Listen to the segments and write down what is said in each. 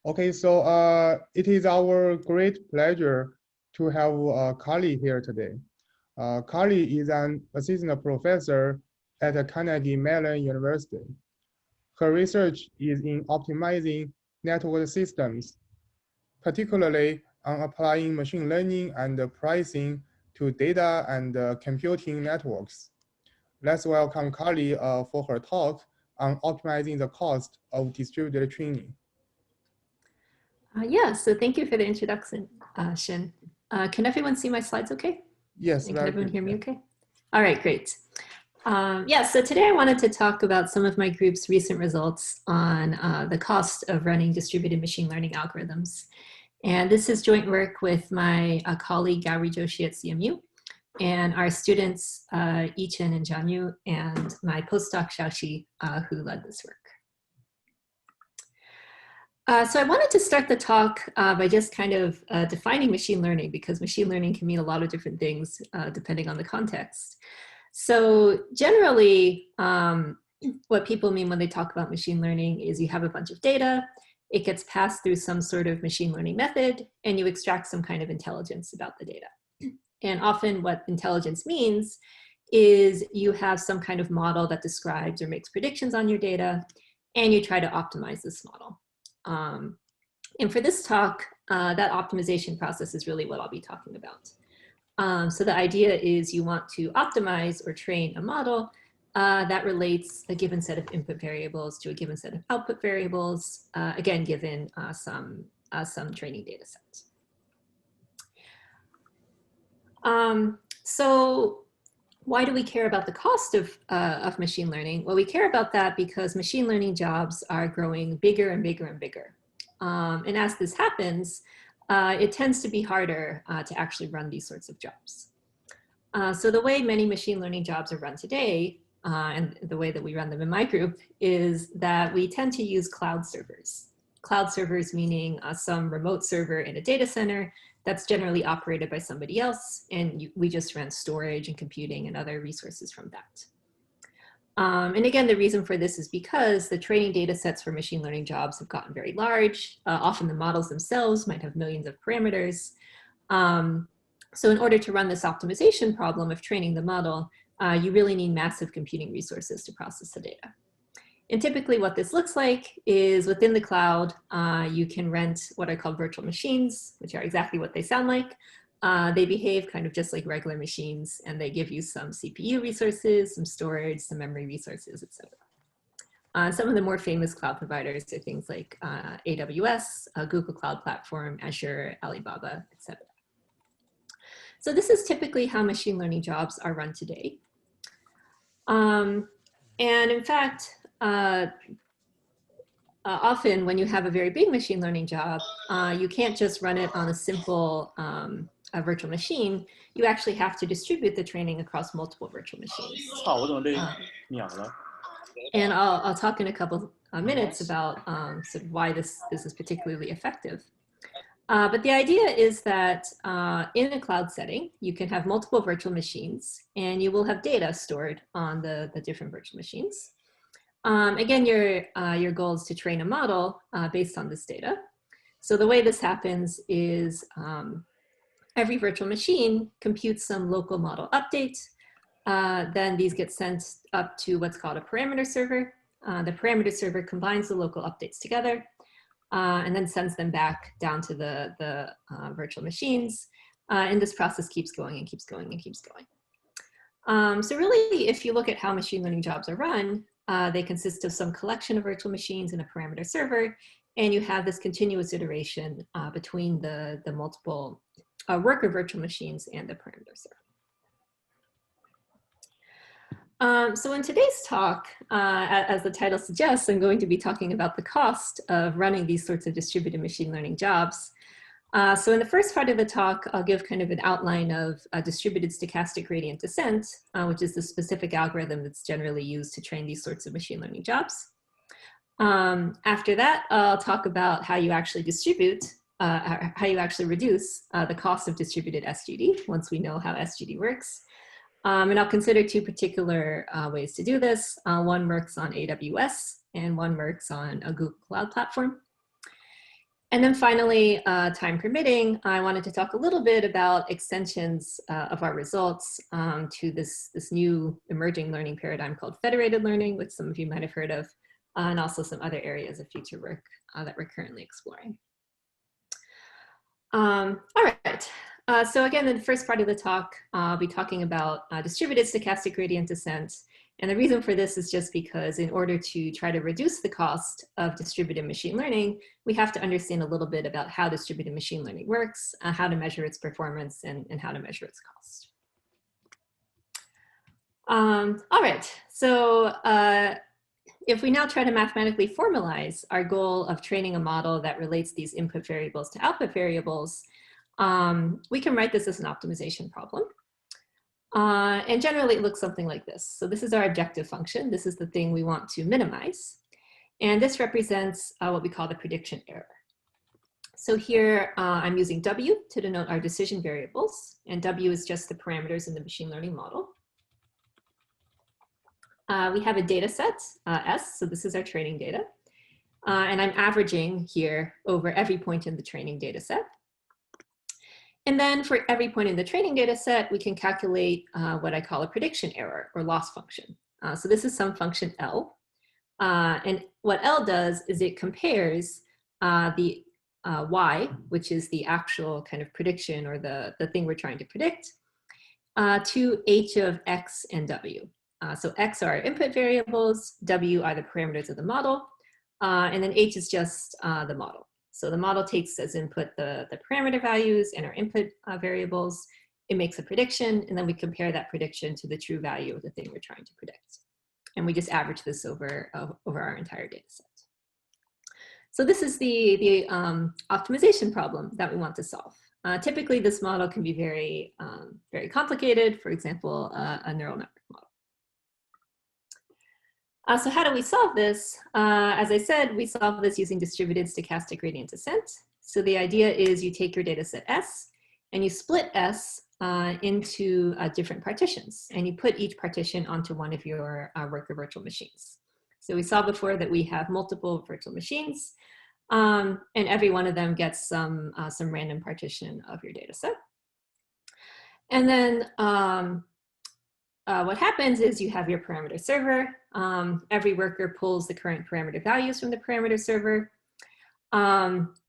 Okay, so it is our great pleasure to have Carlee here today. Carlee is an assistant professor at Carnegie Mellon University. Her research is in optimizing network systems, particularly on applying machine learning and pricing to data and computing networks. Let's welcome Carlee for her talk on optimizing the cost of distributed training. Yeah, so thank you for the introduction, Shin. Can everyone see my slides okay? Yes. And can everyone hear me okay? All right, great. Yeah, so today I wanted to talk about some of my group's recent results on the cost of running distributed machine learning algorithms. And this is joint work with my colleague Carlee Joshi at CMU, and our students, Yi-Chen and Jianyu, and my postdoc Xiaoxi, who led this work. So I wanted to start the talk by just kind of defining machine learning, because machine learning can mean a lot of different things depending on the context. So generally, what people mean when they talk about machine learning is you have a bunch of data, it gets passed through some sort of machine learning method, and you extract some kind of intelligence about the data. And often what intelligence means is you have some kind of model that describes or makes predictions on your data, and you try to optimize this model. And for this talk, that optimization process is really what I'll be talking about. So the idea is you want to optimize or train a model that relates a given set of input variables to a given set of output variables, again, given some training data sets. So why do we care about the cost of machine learning? Well, we care about that because machine learning jobs are growing bigger and bigger and bigger. And as this happens, it tends to be harder to actually run these sorts of jobs. So the way many machine learning jobs are run today, and the way that we run them in my group, is that we tend to use cloud servers. Cloud servers meaning some remote server in a data center that's generally operated by somebody else, and we just rent storage and computing and other resources from that. And again, the reason for this is because the training data sets for machine learning jobs have gotten very large. Often the models themselves might have millions of parameters. So in order to run this optimization problem of training the model, you really need massive computing resources to process the data. And typically what this looks like is within the cloud, you can rent what are called virtual machines, which are exactly what they sound like. They behave kind of just like regular machines, and they give you some CPU resources, some storage, some memory resources, etc. Some of the more famous cloud providers are things like AWS, Google Cloud Platform, Azure, Alibaba, etc. So this is typically how machine learning jobs are run today. And in fact, often when you have a very big machine learning job, you can't just run it on a simple virtual machine. You actually have to distribute the training across multiple virtual machines. And I'll talk in a couple minutes about sort of why this is particularly effective. But the idea is that in a cloud setting, you can have multiple virtual machines, and you will have data stored on the different virtual machines. Again, your goal is to train a model based on this data. So the way this happens is every virtual machine computes some local model update. Then these get sent up to what's called a parameter server. The parameter server combines the local updates together and then sends them back down to the virtual machines. And this process keeps going and keeps going and keeps going. So really, if you look at how machine learning jobs are run, they consist of some collection of virtual machines and a parameter server, and you have this continuous iteration between the multiple worker virtual machines and the parameter server. So in today's talk, as the title suggests, I'm going to be talking about the cost of running these sorts of distributed machine learning jobs. So in the first part of the talk, I'll give kind of an outline of distributed stochastic gradient descent, which is the specific algorithm that's generally used to train these sorts of machine learning jobs. After that, I'll talk about how you actually distribute, how you actually reduce the cost of distributed SGD once we know how SGD works. And I'll consider two particular ways to do this. One works on AWS and one works on a Google Cloud Platform. And then finally, time permitting, I wanted to talk a little bit about extensions of our results to this new emerging learning paradigm called federated learning, which some of you might have heard of, and also some other areas of future work that we're currently exploring. All right, so again, in the first part of the talk, I'll be talking about distributed stochastic gradient descent. And the reason for this is just because in order to try to reduce the cost of distributed machine learning, we have to understand a little bit about how distributed machine learning works, how to measure its performance, and how to measure its cost. All right, so if we now try to mathematically formalize our goal of training a model that relates these input variables to output variables, we can write this as an optimization problem. And generally it looks something like this. So this is our objective function. This is the thing we want to minimize. And this represents what we call the prediction error. So here I'm using W to denote our decision variables. And W is just the parameters in the machine learning model. We have a data set, S, so this is our training data. And I'm averaging here over every point in the training data set. And then for every point in the training data set, we can calculate what I call a prediction error or loss function. So this is some function L. And what L does is it compares the Y, which is the actual kind of prediction or the thing we're trying to predict, to H of X and W. So X are our input variables, W are the parameters of the model, and then H is just the model. So the model takes as input the parameter values and our input variables. It makes a prediction, and then we compare that prediction to the true value of the thing we're trying to predict. And we just average this over our entire data set. So this is the optimization problem that we want to solve. Typically, this model can be very, very complicated, for example, a neural network model. So how do we solve this? As I said, we solve this using distributed stochastic gradient descent. So the idea is you take your data set S and you split S into different partitions, and you put each partition onto one of your worker virtual machines. So we saw before that we have multiple virtual machines, and every one of them gets some random partition of your data set. And then what happens is you have your parameter server. Every worker pulls the current parameter values from the parameter server.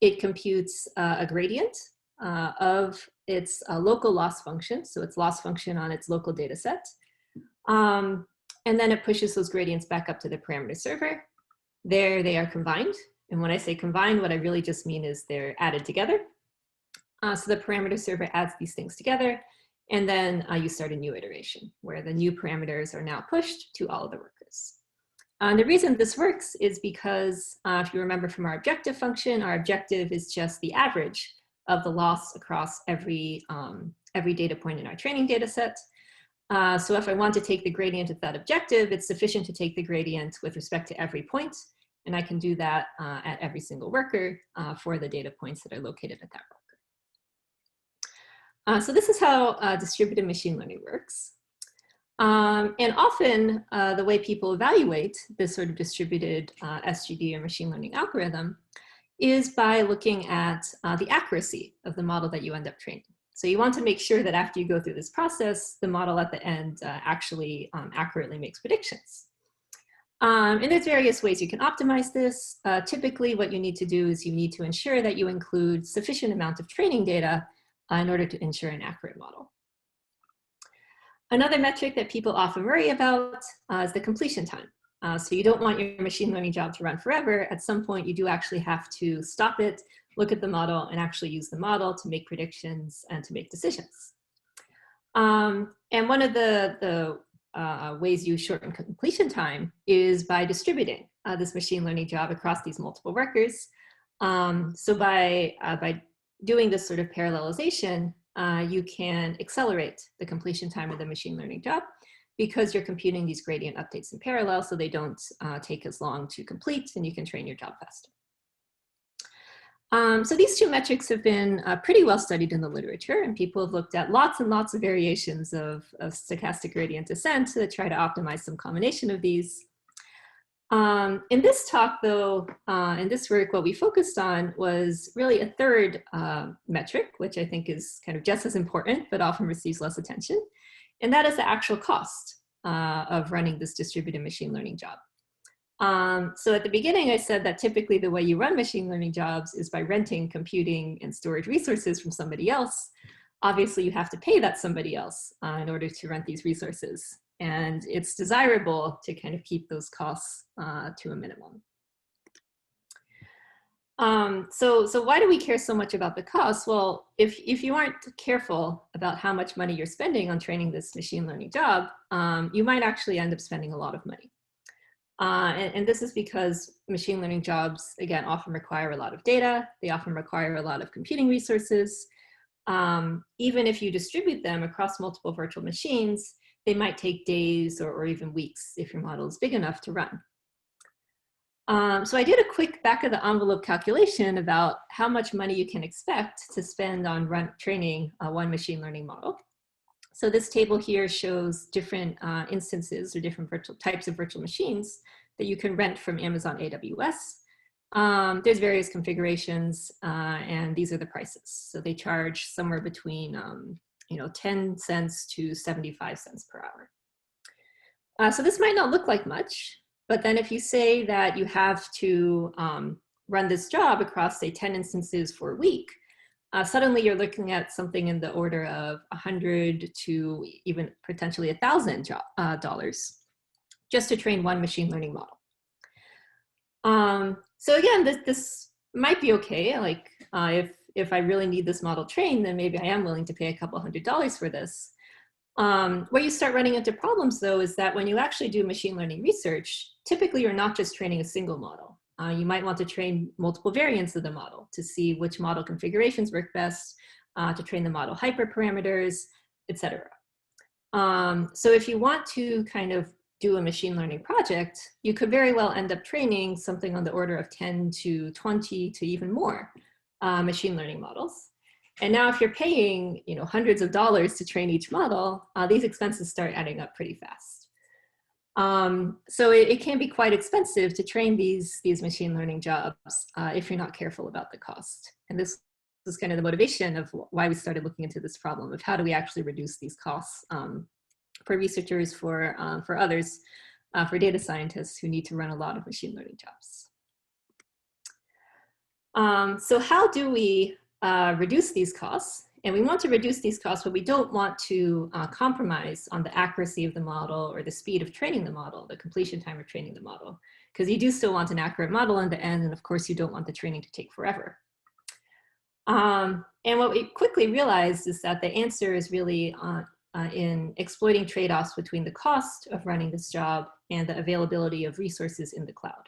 It computes a gradient of its local loss function, so its loss function on its local data set. And then it pushes those gradients back up to the parameter server. There they are combined. And when I say combined, what I really just mean is they're added together. So the parameter server adds these things together. And then you start a new iteration where the new parameters are now pushed to all of the workers. And the reason this works is because if you remember from our objective function, our objective is just the average of the loss across every data point in our training data set. So if I want to take the gradient of that objective, it's sufficient to take the gradient with respect to every point. And I can do that at every single worker for the data points that are located at that worker. So this is how distributed machine learning works. And often the way people evaluate this sort of distributed SGD or machine learning algorithm is by looking at the accuracy of the model that you end up training. So you want to make sure that after you go through this process, the model at the end actually accurately makes predictions. And there's various ways you can optimize this. Typically what you need to do is you need to ensure that you include sufficient amount of training data in order to ensure an accurate model. Another metric that people often worry about is the completion time. So you don't want your machine learning job to run forever. At some point, you do actually have to stop it, look at the model, and actually use the model to make predictions and to make decisions. And one of the ways you shorten completion time is by distributing this machine learning job across these multiple workers. So by doing this sort of parallelization, you can accelerate the completion time of the machine learning job because you're computing these gradient updates in parallel, so they don't take as long to complete, and you can train your job faster. So these two metrics have been pretty well studied in the literature, and people have looked at lots and lots of variations of stochastic gradient descent to try to optimize some combination of these. In this talk, though, in this work, what we focused on was really a third metric, which I think is kind of just as important, but often receives less attention. And that is the actual cost of running this distributed machine learning job. So at the beginning, I said that typically the way you run machine learning jobs is by renting computing and storage resources from somebody else. Obviously, you have to pay that somebody else in order to rent these resources. And it's desirable to kind of keep those costs to a minimum. So why do we care so much about the costs? Well, if you aren't careful about how much money you're spending on training this machine learning job, you might actually end up spending a lot of money. And this is because machine learning jobs, again, often require a lot of data. They often require a lot of computing resources. Even if you distribute them across multiple virtual machines, they might take days or even weeks if your model is big enough to run. So I did a quick back of the envelope calculation about how much money you can expect to spend on training one machine learning model. So this table here shows different instances or different types of virtual machines that you can rent from Amazon AWS. There's various configurations, and these are the prices. So they charge somewhere between 10 cents to 75 cents per hour. So this might not look like much, but then if you say that you have to run this job across, say, 10 instances for a week, suddenly you're looking at something in the order of $100 to even potentially $1,000 just to train one machine learning model. So again, this might be okay. Like if I really need this model trained, then maybe I am willing to pay a couple $100s for this. Where you start running into problems, though, is that when you actually do machine learning research, typically you're not just training a single model. You might want to train multiple variants of the model to see which model configurations work best, to train the model hyperparameters, etc. So if you want to kind of do a machine learning project, you could very well end up training something on the order of 10 to 20 to even more machine learning models. And now if you're paying hundreds of dollars to train each model, these expenses start adding up pretty fast. So it can be quite expensive to train these machine learning jobs if you're not careful about the cost. And this is kind of the motivation of why we started looking into this problem of how do we actually reduce these costs for researchers, for others, for data scientists who need to run a lot of machine learning jobs. So how do we reduce these costs? And we want to reduce these costs, but we don't want to compromise on the accuracy of the model or the speed of training the model, the completion time of training the model, because you do still want an accurate model in the end, and of course you don't want the training to take forever. And what we quickly realized is that the answer is really in exploiting trade-offs between the cost of running this job and the availability of resources in the cloud.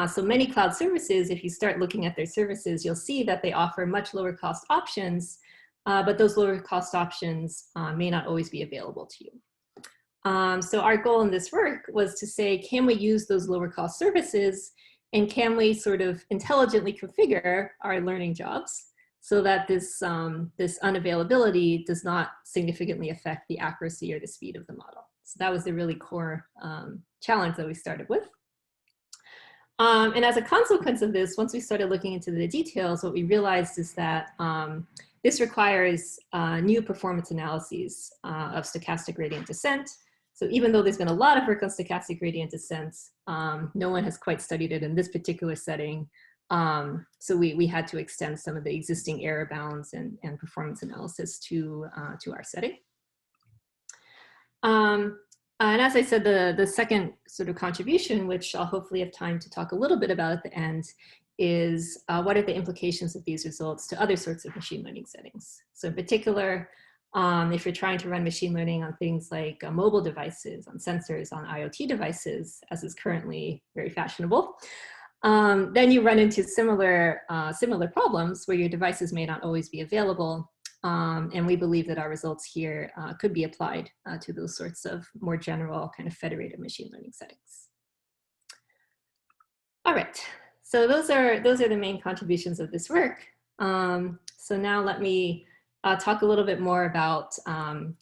So many cloud services, if you start looking at their services, you'll see that they offer much lower cost options, but those lower cost options may not always be available to you. So our goal in this work was to say, can we use those lower cost services, and can we sort of intelligently configure our learning jobs so that this unavailability does not significantly affect the accuracy or the speed of the model. So that was the really core challenge that we started with. And as a consequence of this, once we started looking into the details, what we realized is that this requires new performance analyses of stochastic gradient descent. So even though there's been a lot of work on stochastic gradient descent, no one has quite studied it in this particular setting. So we had to extend some of the existing error bounds and performance analysis to our setting. And as I said, the second sort of contribution, which I'll hopefully have time to talk a little bit about at the end, is what are the implications of these results to other sorts of machine learning settings. So in particular, if you're trying to run machine learning on things like mobile devices, on sensors, on IoT devices, as is currently very fashionable, then you run into similar problems where your devices may not always be available. And we believe that our results here could be applied to those sorts of more general kind of federated machine learning settings. All right, so those are the main contributions of this work. So now let me talk a little bit more about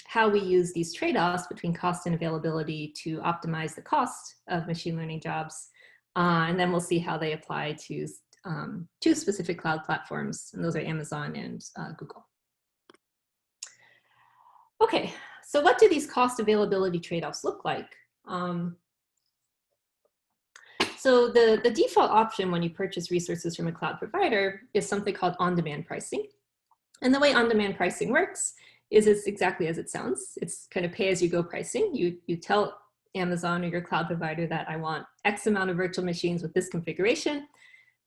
how we use these trade-offs between cost and availability to optimize the cost of machine learning jobs. And then we'll see how they apply to two specific cloud platforms, and those are Amazon and Google. Okay, so what do these cost availability trade-offs look like? So the default option when you purchase resources from a cloud provider is something called on-demand pricing. And the way on-demand pricing works is it's exactly as it sounds. It's kind of pay-as-you-go pricing. You tell Amazon or your cloud provider that I want X amount of virtual machines with this configuration.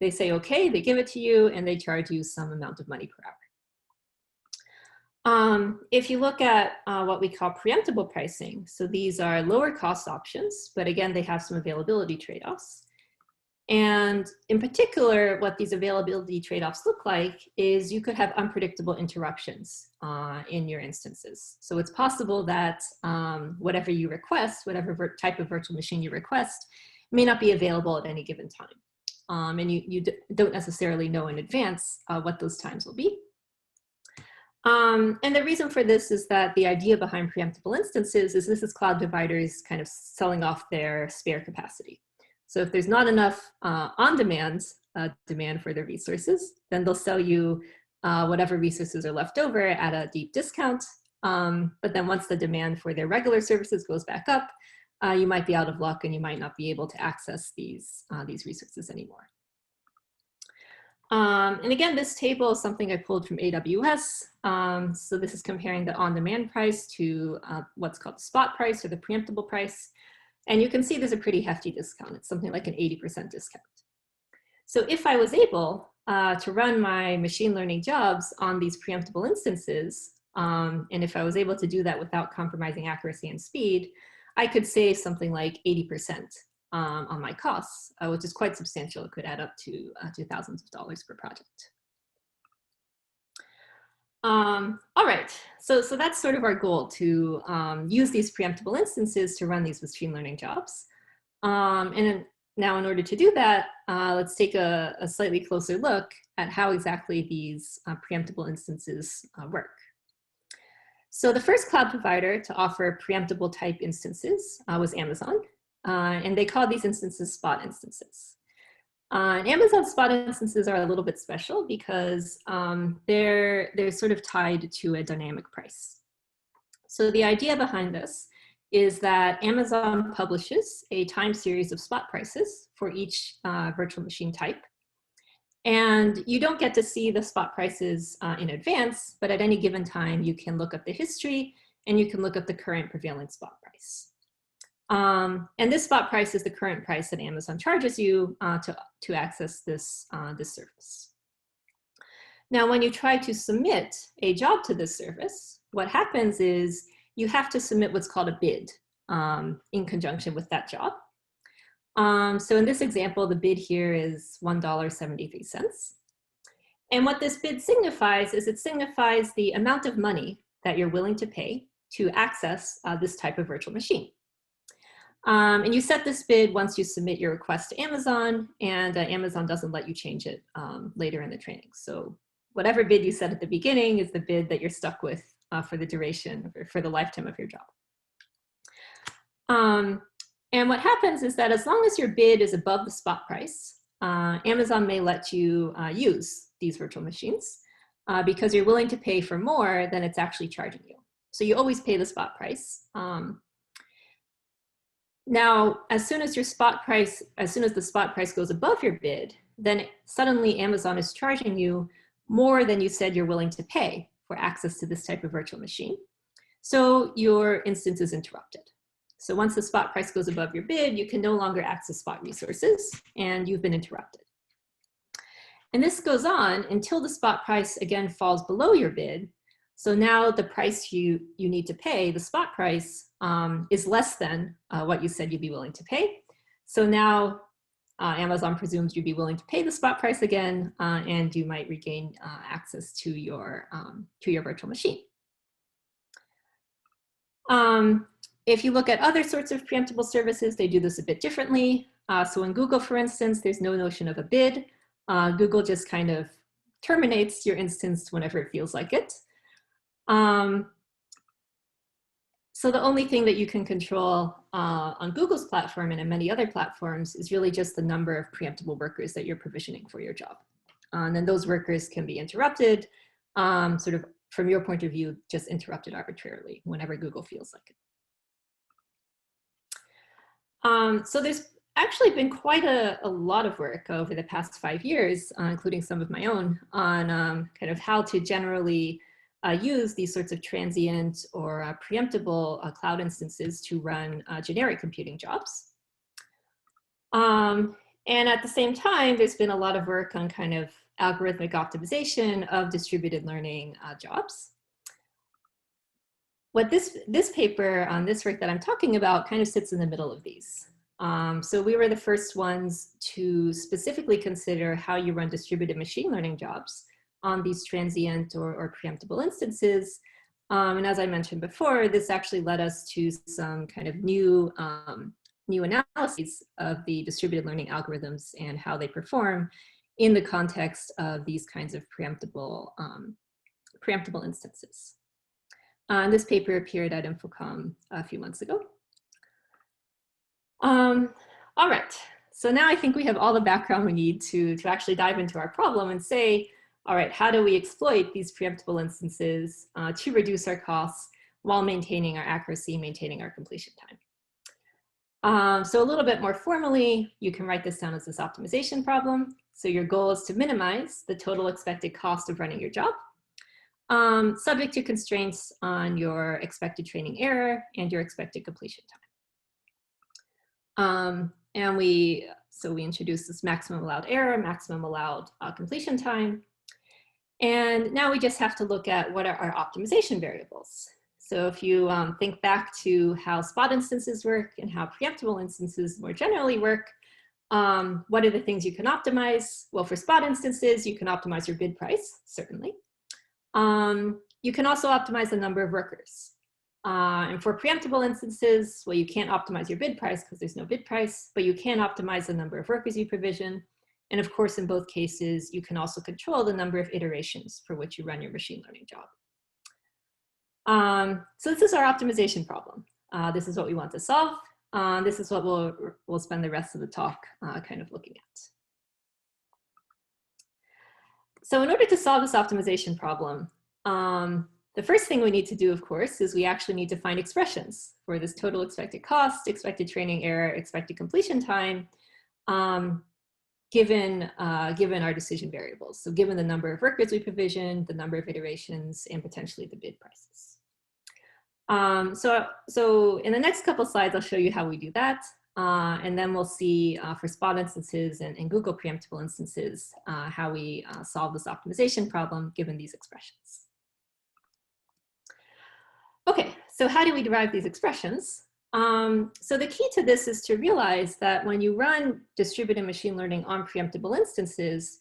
They say, okay, they give it to you, and they charge you some amount of money per hour. If you look at what we call preemptible pricing, so these are lower cost options, but again, they have some availability trade-offs. And in particular, what these availability trade-offs look like is you could have unpredictable interruptions in your instances. So it's possible that whatever you request, whatever type of virtual machine you request, may not be available at any given time. And you don't necessarily know in advance what those times will be. And the reason for this is that the idea behind preemptible instances is this is cloud providers kind of selling off their spare capacity. So if there's not enough on-demand demand for their resources, then they'll sell you whatever resources are left over at a deep discount. But then once the demand for their regular services goes back up, you might be out of luck and you might not be able to access these resources anymore. And again, this table is something I pulled from AWS. So this is comparing the on-demand price to what's called the spot price or the preemptible price. And you can see there's a pretty hefty discount. It's something like an 80% discount. So if I was able to run my machine learning jobs on these preemptible instances, and if I was able to do that without compromising accuracy and speed, I could save something like 80% on my costs, which is quite substantial. It could add up to thousands of dollars per project. All right, so that's sort of our goal, to use these preemptible instances to run these machine learning jobs. And now in order to do that, let's take a slightly closer look at how exactly these preemptible instances work. So the first cloud provider to offer preemptible type instances was Amazon, and they call these instances spot instances. And Amazon spot instances are a little bit special because they're sort of tied to a dynamic price. So the idea behind this is that Amazon publishes a time series of spot prices for each virtual machine type. And you don't get to see the spot prices in advance, but at any given time, you can look up the history and you can look up the current prevailing spot price. And this spot price is the current price that Amazon charges you to access this service. Now, when you try to submit a job to this service, what happens is you have to submit what's called a bid in conjunction with that job. So in this example, the bid here is $1.73. And what this bid signifies is it signifies the amount of money that you're willing to pay to access this type of virtual machine. And you set this bid once you submit your request to Amazon, and Amazon doesn't let you change it later in the training. So whatever bid you set at the beginning is the bid that you're stuck with for the duration, or for the lifetime of your job. And what happens is that as long as your bid is above the spot price, Amazon may let you use these virtual machines because you're willing to pay for more than it's actually charging you. So you always pay the spot price. Now, as soon as the spot price goes above your bid, then suddenly Amazon is charging you more than you said you're willing to pay for access to this type of virtual machine. So your instance is interrupted. So once the spot price goes above your bid, you can no longer access spot resources, and you've been interrupted. And this goes on until the spot price again falls below your bid. So now the price you need to pay, the spot price, is less than what you said you'd be willing to pay. So now Amazon presumes you'd be willing to pay the spot price again, and you might regain access to your virtual machine. If you look at other sorts of preemptible services, they do this a bit differently. So in Google, for instance, there's no notion of a bid. Google just kind of terminates your instance whenever it feels like it. So the only thing that you can control on Google's platform and in many other platforms is really just the number of preemptible workers that you're provisioning for your job. And then those workers can be interrupted, sort of from your point of view, just interrupted arbitrarily whenever Google feels like it. So there's actually been quite a lot of work over the past 5 years, including some of my own, on kind of how to generally use these sorts of transient or preemptible cloud instances to run generic computing jobs. And at the same time, there's been a lot of work on kind of algorithmic optimization of distributed learning jobs. What this paper on this work that I'm talking about kind of sits in the middle of these. So we were the first ones to specifically consider how you run distributed machine learning jobs on these transient or preemptible instances. And as I mentioned before, this actually led us to some kind of new analyses of the distributed learning algorithms and how they perform in the context of these kinds of preemptible instances. And this paper appeared at Infocom a few months ago. All right, so now I think we have all the background we need to actually dive into our problem and say, all right, how do we exploit these preemptible instances to reduce our costs while maintaining our accuracy, maintaining our completion time? So a little bit more formally, you can write this down as this optimization problem. So your goal is to minimize the total expected cost of running your job, subject to constraints on your expected training error and your expected completion time. And we introduce this maximum allowed error, maximum allowed completion time. And now we just have to look at what are our optimization variables. So if you think back to how spot instances work and how preemptible instances more generally work, what are the things you can optimize? Well, for spot instances, you can optimize your bid price, certainly. You can also optimize the number of workers. And for preemptible instances, well, you can't optimize your bid price because there's no bid price, but you can optimize the number of workers you provision. And of course, in both cases, you can also control the number of iterations for which you run your machine learning job. So this is our optimization problem. This is what we want to solve. This is what we'll spend the rest of the talk kind of looking at. So in order to solve this optimization problem, the first thing we need to do, of course, is we actually need to find expressions for this total expected cost, expected training error, expected completion time, given our decision variables. So given the number of workers we provision, the number of iterations, and potentially the bid prices. So in the next couple slides, I'll show you how we do that. And then we'll see for spot instances and Google preemptible instances, how we solve this optimization problem given these expressions. Okay, so how do we derive these expressions? So the key to this is to realize that when you run distributed machine learning on preemptible instances,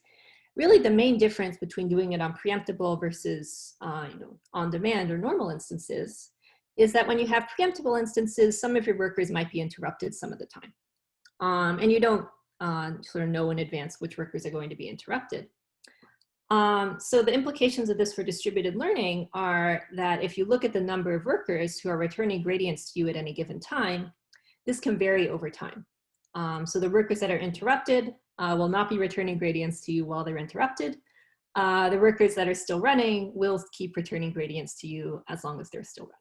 really the main difference between doing it on preemptible versus on demand or normal instances is that when you have preemptible instances, some of your workers might be interrupted some of the time. And you don't sort of know in advance which workers are going to be interrupted. So the implications of this for distributed learning are that if you look at the number of workers who are returning gradients to you at any given time, this can vary over time. So the workers that are interrupted will not be returning gradients to you while they're interrupted. The workers that are still running will keep returning gradients to you as long as they're still running.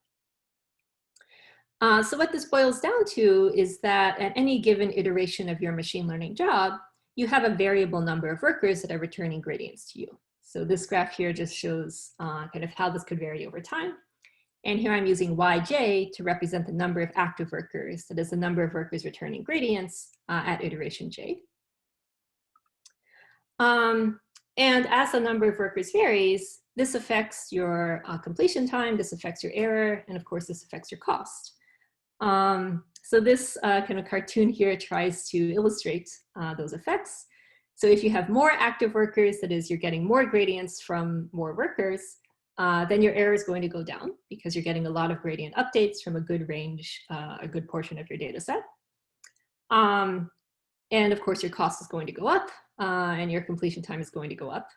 So what this boils down to is that at any given iteration of your machine learning job, you have a variable number of workers that are returning gradients to you. So this graph here just shows kind of how this could vary over time. And here I'm using yj to represent the number of active workers, that is the number of workers returning gradients at iteration j. And as the number of workers varies, this affects your completion time, this affects your error, and of course this affects your cost. So this kind of cartoon here tries to illustrate those effects. So if you have more active workers, that is, you're getting more gradients from more workers, then your error is going to go down because you're getting a lot of gradient updates from a good range, a good portion of your data set. And of course, your cost is going to go up and your completion time is going to go up.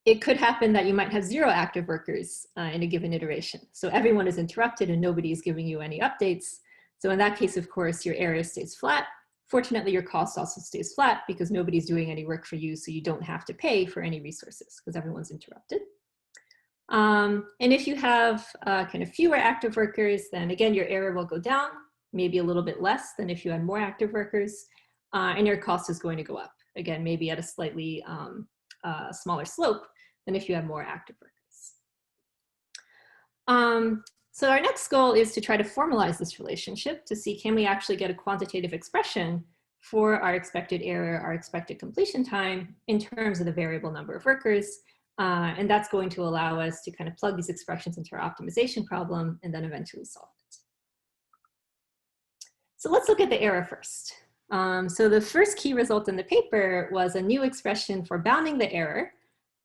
it could happen that you might have 0 active workers in a given iteration. So everyone is interrupted and nobody is giving you any updates. So in that case, of course, your area stays flat. Fortunately, your cost also stays flat because nobody's doing any work for you, so you don't have to pay for any resources because everyone's interrupted. And if you have kind of fewer active workers, then again, your error will go down, maybe a little bit less than if you had more active workers, and your cost is going to go up. Again, maybe at a slightly smaller slope than if you have more active workers. So our next goal is to try to formalize this relationship to see, can we actually get a quantitative expression for our expected error, our expected completion time in terms of the variable number of workers. And that's going to allow us to kind of plug these expressions into our optimization problem and then eventually solve it. So let's look at the error first. So the first key result in the paper was a new expression for bounding the error.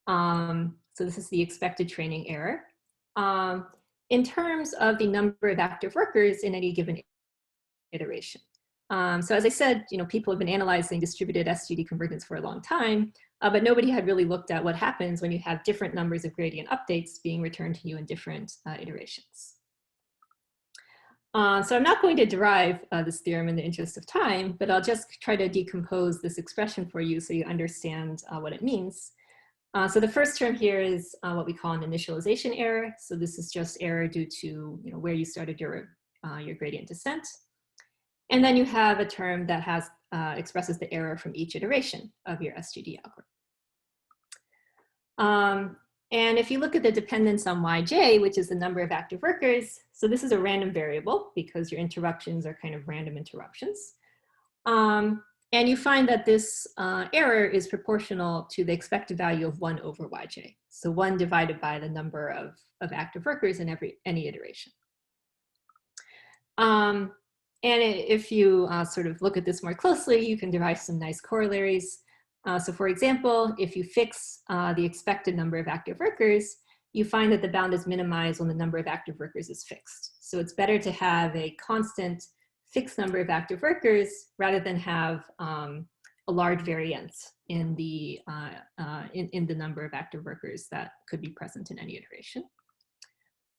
So this is the expected training error. In terms of the number of active workers in any given iteration. So as I said, people have been analyzing distributed SGD convergence for a long time, but nobody had really looked at what happens when you have different numbers of gradient updates being returned to you in different iterations. So I'm not going to derive this theorem in the interest of time, but I'll just try to decompose this expression for you so you understand what it means. So the first term here is what we call an initialization error. So this is just error due to where you started your gradient descent. And then you have a term that has expresses the error from each iteration of your SGD algorithm. And if you look at the dependence on yj, which is the number of active workers, so this is a random variable because your interruptions are kind of random interruptions. And you find that this error is proportional to the expected value of 1 over yj. So 1 divided by the number of active workers in any iteration. And if you sort of look at this more closely, you can derive some nice corollaries. So for example, if you fix the expected number of active workers, you find that the bound is minimized when the number of active workers is fixed. So it's better to have a constant fixed number of active workers rather than have a large variance in the number of active workers that could be present in any iteration.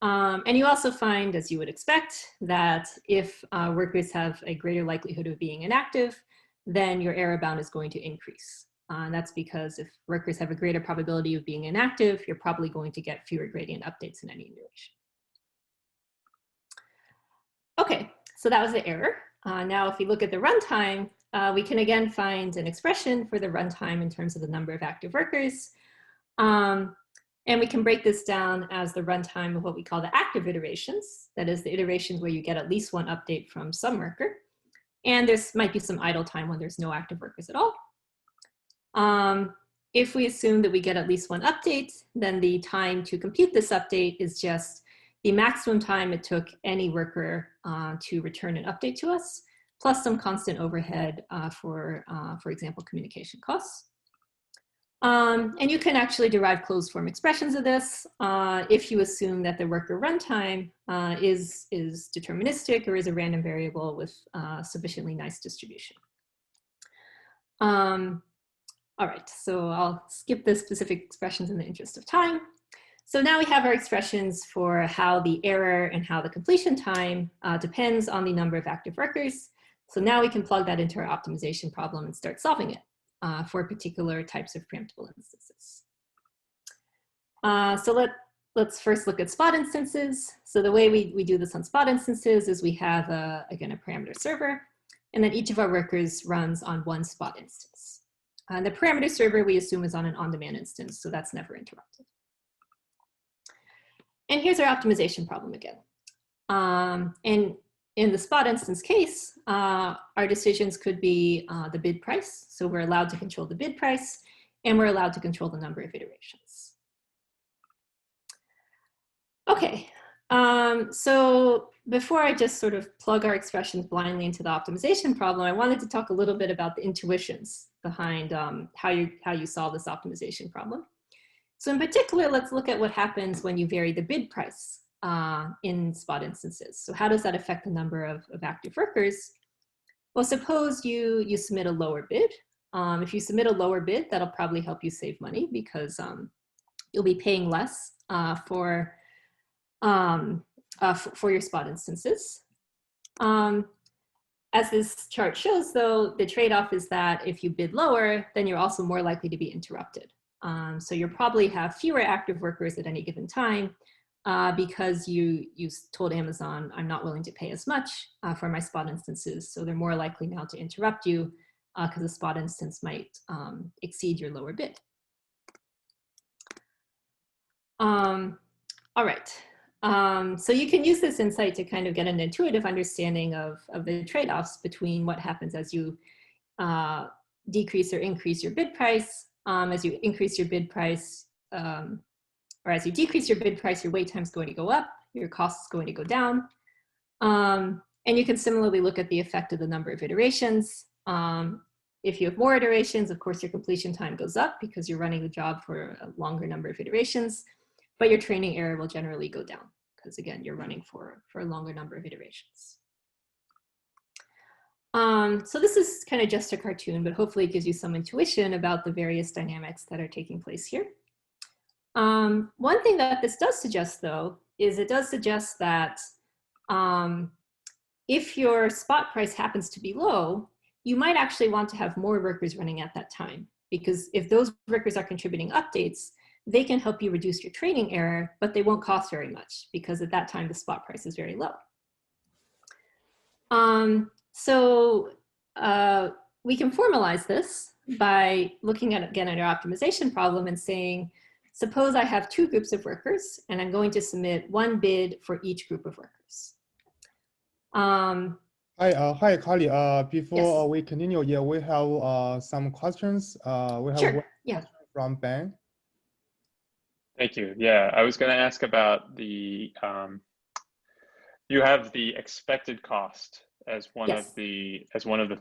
And you also find, as you would expect, that if workers have a greater likelihood of being inactive, then your error bound is going to increase. And that's because if workers have a greater probability of being inactive, you're probably going to get fewer gradient updates in any iteration. Okay, so that was the error. Now, if we look at the runtime, we can again find an expression for the runtime in terms of the number of active workers. And we can break this down as the runtime of what we call the active iterations. That is the iterations where you get at least 1 update from some worker. And there might be some idle time when there's no active workers at all. If we assume that we get at least 1 update, then the time to compute this update is just the maximum time it took any worker to return an update to us, plus some constant overhead for example, communication costs. And you can actually derive closed form expressions of this if you assume that the worker runtime is deterministic or is a random variable with sufficiently nice distribution. All right, so I'll skip the specific expressions in the interest of time. So now we have our expressions for how the error and how the completion time depends on the number of active workers. So now we can plug that into our optimization problem and start solving it for particular types of preemptible instances. So let's first look at spot instances. So the way we do this on spot instances is we have, again, a parameter server, and then each of our workers runs on 1 spot instance. And the parameter server we assume is on an on-demand instance, so that's never interrupted. And here's our optimization problem again. And in the spot instance case, our decisions could be the bid price. So we're allowed to control the bid price, and we're allowed to control the number of iterations. Okay, so before I just sort of plug our expressions blindly into the optimization problem, I wanted to talk a little bit about the intuitions behind how you solve this optimization problem. So in particular, let's look at what happens when you vary the bid price in spot instances. So how does that affect the number of active workers? Well, suppose you submit a lower bid. If you submit a lower bid, that'll probably help you save money because you'll be paying less for your spot instances. As this chart shows, though, the trade-off is that if you bid lower, then you're also more likely to be interrupted. So you'll probably have fewer active workers at any given time because you told Amazon, I'm not willing to pay as much for my spot instances. So they're more likely now to interrupt you because the spot instance might exceed your lower bid. All right. So you can use this insight to kind of get an intuitive understanding of the trade-offs between what happens as you decrease or increase your bid price. As you increase your bid price, or as you decrease your bid price, your wait time is going to go up, your cost is going to go down. And you can similarly look at the effect of the number of iterations. If you have more iterations, of course, your completion time goes up because you're running the job for a longer number of iterations, but your training error will generally go down because, again, you're running for a longer number of iterations. So this is kind of just a cartoon, but hopefully it gives you some intuition about the various dynamics that are taking place here. One thing that this does suggest, though, is it does suggest that if your spot price happens to be low, you might actually want to have more workers running at that time, because if those workers are contributing updates, they can help you reduce your training error, but they won't cost very much because at that time the spot price is very low. So we can formalize this by looking at, again, at our optimization problem and saying, suppose I have two groups of workers and I'm going to submit one bid for each group of workers. Hi, Carlee. Before Yes. we continue, yeah, we have some questions. We have Sure. one Yeah. question from Ben. Thank you. Yeah, I was going to ask about the, you have the expected cost as one Yes. of the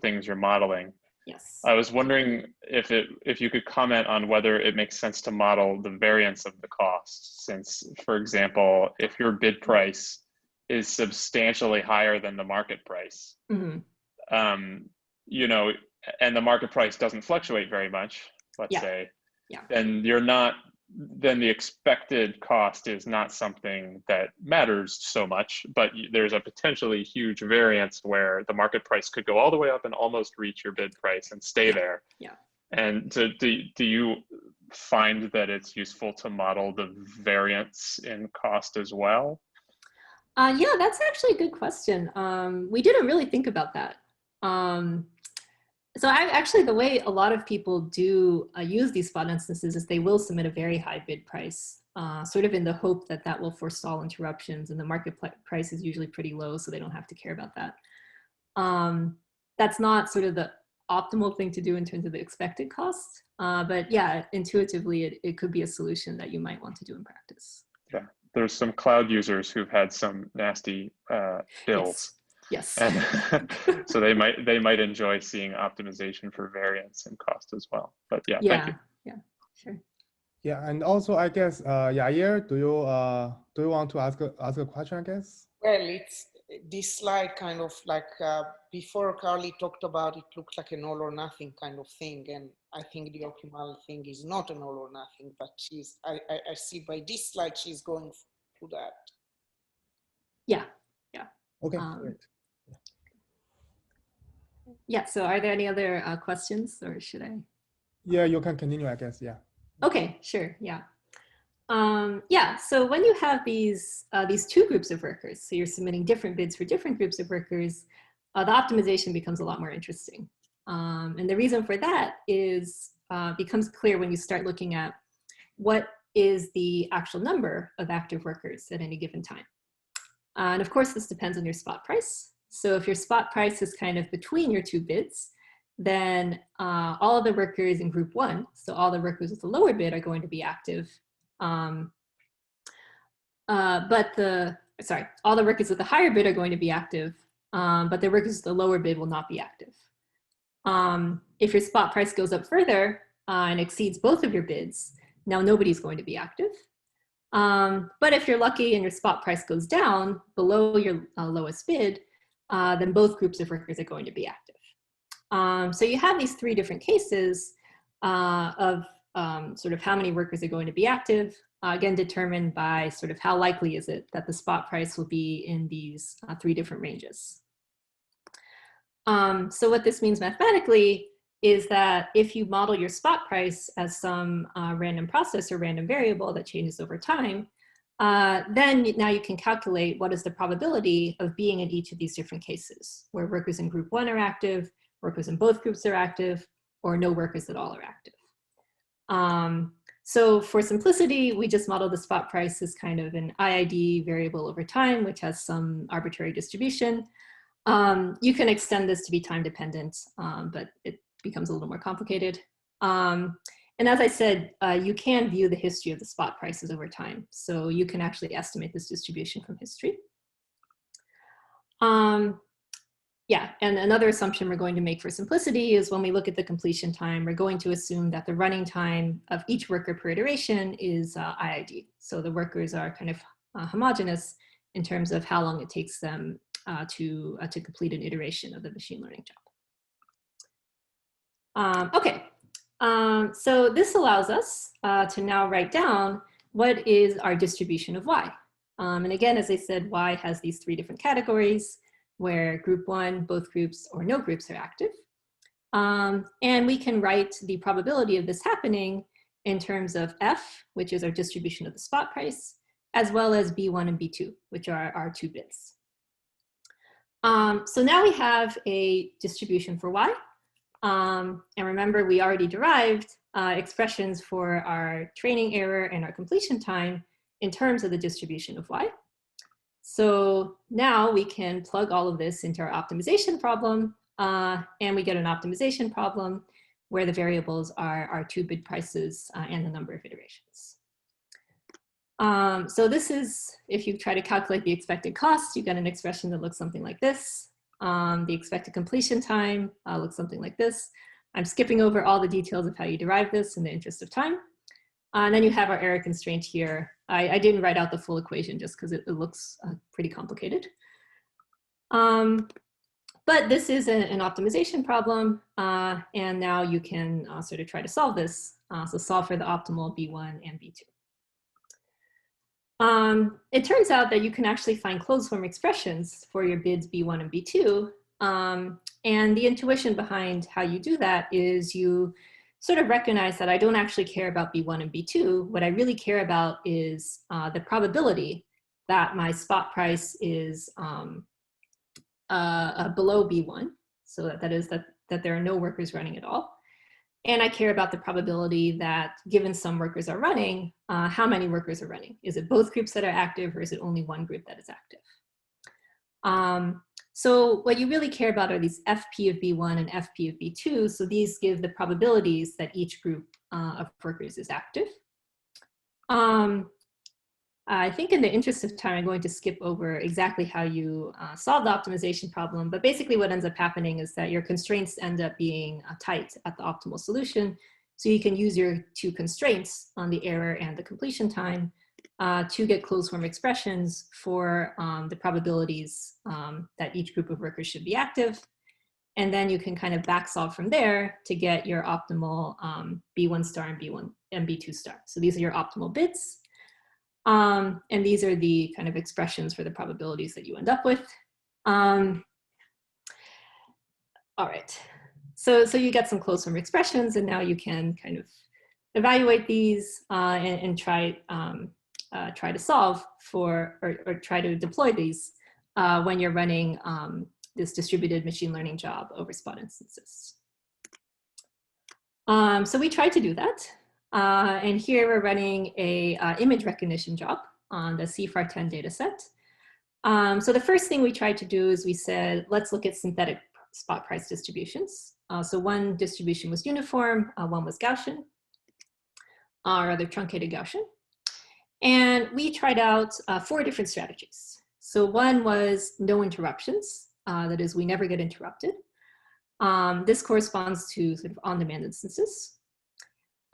things you're modeling. Yes. I was wondering if you could comment on whether it makes sense to model the variance of the cost, since, for example, if your bid price is substantially higher than the market price, Mm-hmm. you know, and the market price doesn't fluctuate very much, let's say, then then the expected cost is not something that matters so much, but there's a potentially huge variance where the market price could go all the way up and almost reach your bid price and stay there. Yeah. And do you find that it's useful to model the variance in cost as well? Yeah, that's actually a good question. We didn't really think about that. So actually, the way a lot of people do use these spot instances is they will submit a very high bid price, sort of in the hope that that will forestall interruptions, and the market price is usually pretty low, so they don't have to care about that. That's not sort of the optimal thing to do in terms of the expected cost, but yeah, intuitively, it could be a solution that you might want to do in practice. Yeah, there's some cloud users who've had some nasty bills. Yes. And so they might enjoy seeing optimization for variance and cost as well. But yeah, thank you. Yeah, sure. Yeah, and also I guess Yair, do you want to ask a question? I guess. Well, it's this slide kind of like before Carlee talked about it looked like an all or nothing kind of thing, and I think the optimal thing is not an all or nothing, but I see by this slide she's going to that. Yeah. Okay, great. Yeah, so are there any other questions, or should I? Yeah, you can continue, I guess, yeah. Okay, sure, yeah. Yeah, so when you have these two groups of workers, so you're submitting different bids for different groups of workers, the optimization becomes a lot more interesting. And the reason for that is becomes clear when you start looking at what is the actual number of active workers at any given time. And of course, this depends on your spot price. So if your spot price is kind of between your two bids, then all of the workers in group one, so all the workers with the lower bid are going to be active. All the workers with the higher bid are going to be active, but the workers with the lower bid will not be active. If your spot price goes up further and exceeds both of your bids, now nobody's going to be active. But if you're lucky and your spot price goes down below your lowest bid, then both groups of workers are going to be active. So you have these three different cases of sort of how many workers are going to be active, again, determined by sort of how likely is it that the spot price will be in these 3 different ranges. So what this means mathematically is that if you model your spot price as some random process or random variable that changes over time, then now you can calculate what is the probability of being in each of these different cases, where workers in group 1 are active, workers in both groups are active, or no workers at all are active. So for simplicity, we just model the spot price as kind of an IID variable over time, which has some arbitrary distribution. You can extend this to be time dependent, but it becomes a little more complicated. And as I said, you can view the history of the spot prices over time. So you can actually estimate this distribution from history. Yeah, and another assumption we're going to make for simplicity is when we look at the completion time, we're going to assume that the running time of each worker per iteration is IID. So the workers are kind of homogeneous in terms of how long it takes them to complete an iteration of the machine learning job. Okay, so this allows us to now write down what is our distribution of Y. And again, as I said, Y has these 3 different categories where group 1, both groups, or no groups are active. And we can write the probability of this happening in terms of F, which is our distribution of the spot price, as well as B1 and B2, which are our 2 bits. So now we have a distribution for Y. And remember, we already derived expressions for our training error and our completion time in terms of the distribution of Y. So now we can plug all of this into our optimization problem, and we get an optimization problem where the variables are our 2 bid prices and the number of iterations. So this is, if you try to calculate the expected cost, you get an expression that looks something like this. The expected completion time looks something like this. I'm skipping over all the details of how you derive this in the interest of time. And then you have our error constraint here. I didn't write out the full equation just because it looks pretty complicated. But this is an optimization problem. And now you can sort of try to solve this. So solve for the optimal B1 and B2. It turns out that you can actually find closed form expressions for your bids B1 and B2. And the intuition behind how you do that is you sort of recognize that I don't actually care about B1 and B2. What I really care about is the probability that my spot price is below B1. So that is that there are no workers running at all. And I care about the probability that given some workers are running, how many workers are running? Is it both groups that are active, or is it only one group that is active? So what you really care about are these FP of B1 and FP of B2. So these give the probabilities that each group of workers is active. I think in the interest of time, I'm going to skip over exactly how you solve the optimization problem. But basically what ends up happening is that your constraints end up being tight at the optimal solution. So you can use your 2 constraints on the error and the completion time to get closed form expressions for the probabilities that each group of workers should be active. And then you can kind of back solve from there to get your optimal B1 star and B1 and B2 star. So these are your optimal bits. And these are the kind of expressions for the probabilities that you end up with. All right, so you get some closed form expressions, and now you can kind of evaluate these and try to solve for, or try to deploy these when you're running this distributed machine learning job over spot instances. So we tried to do that. And here we're running a image recognition job on the CFAR10 data set. So the first thing we tried to do is we said, let's look at synthetic spot price distributions. So one distribution was uniform, one was Gaussian, or rather truncated Gaussian. And we tried out 4 different strategies. So one was no interruptions. That is, we never get interrupted. This corresponds to sort of on-demand instances.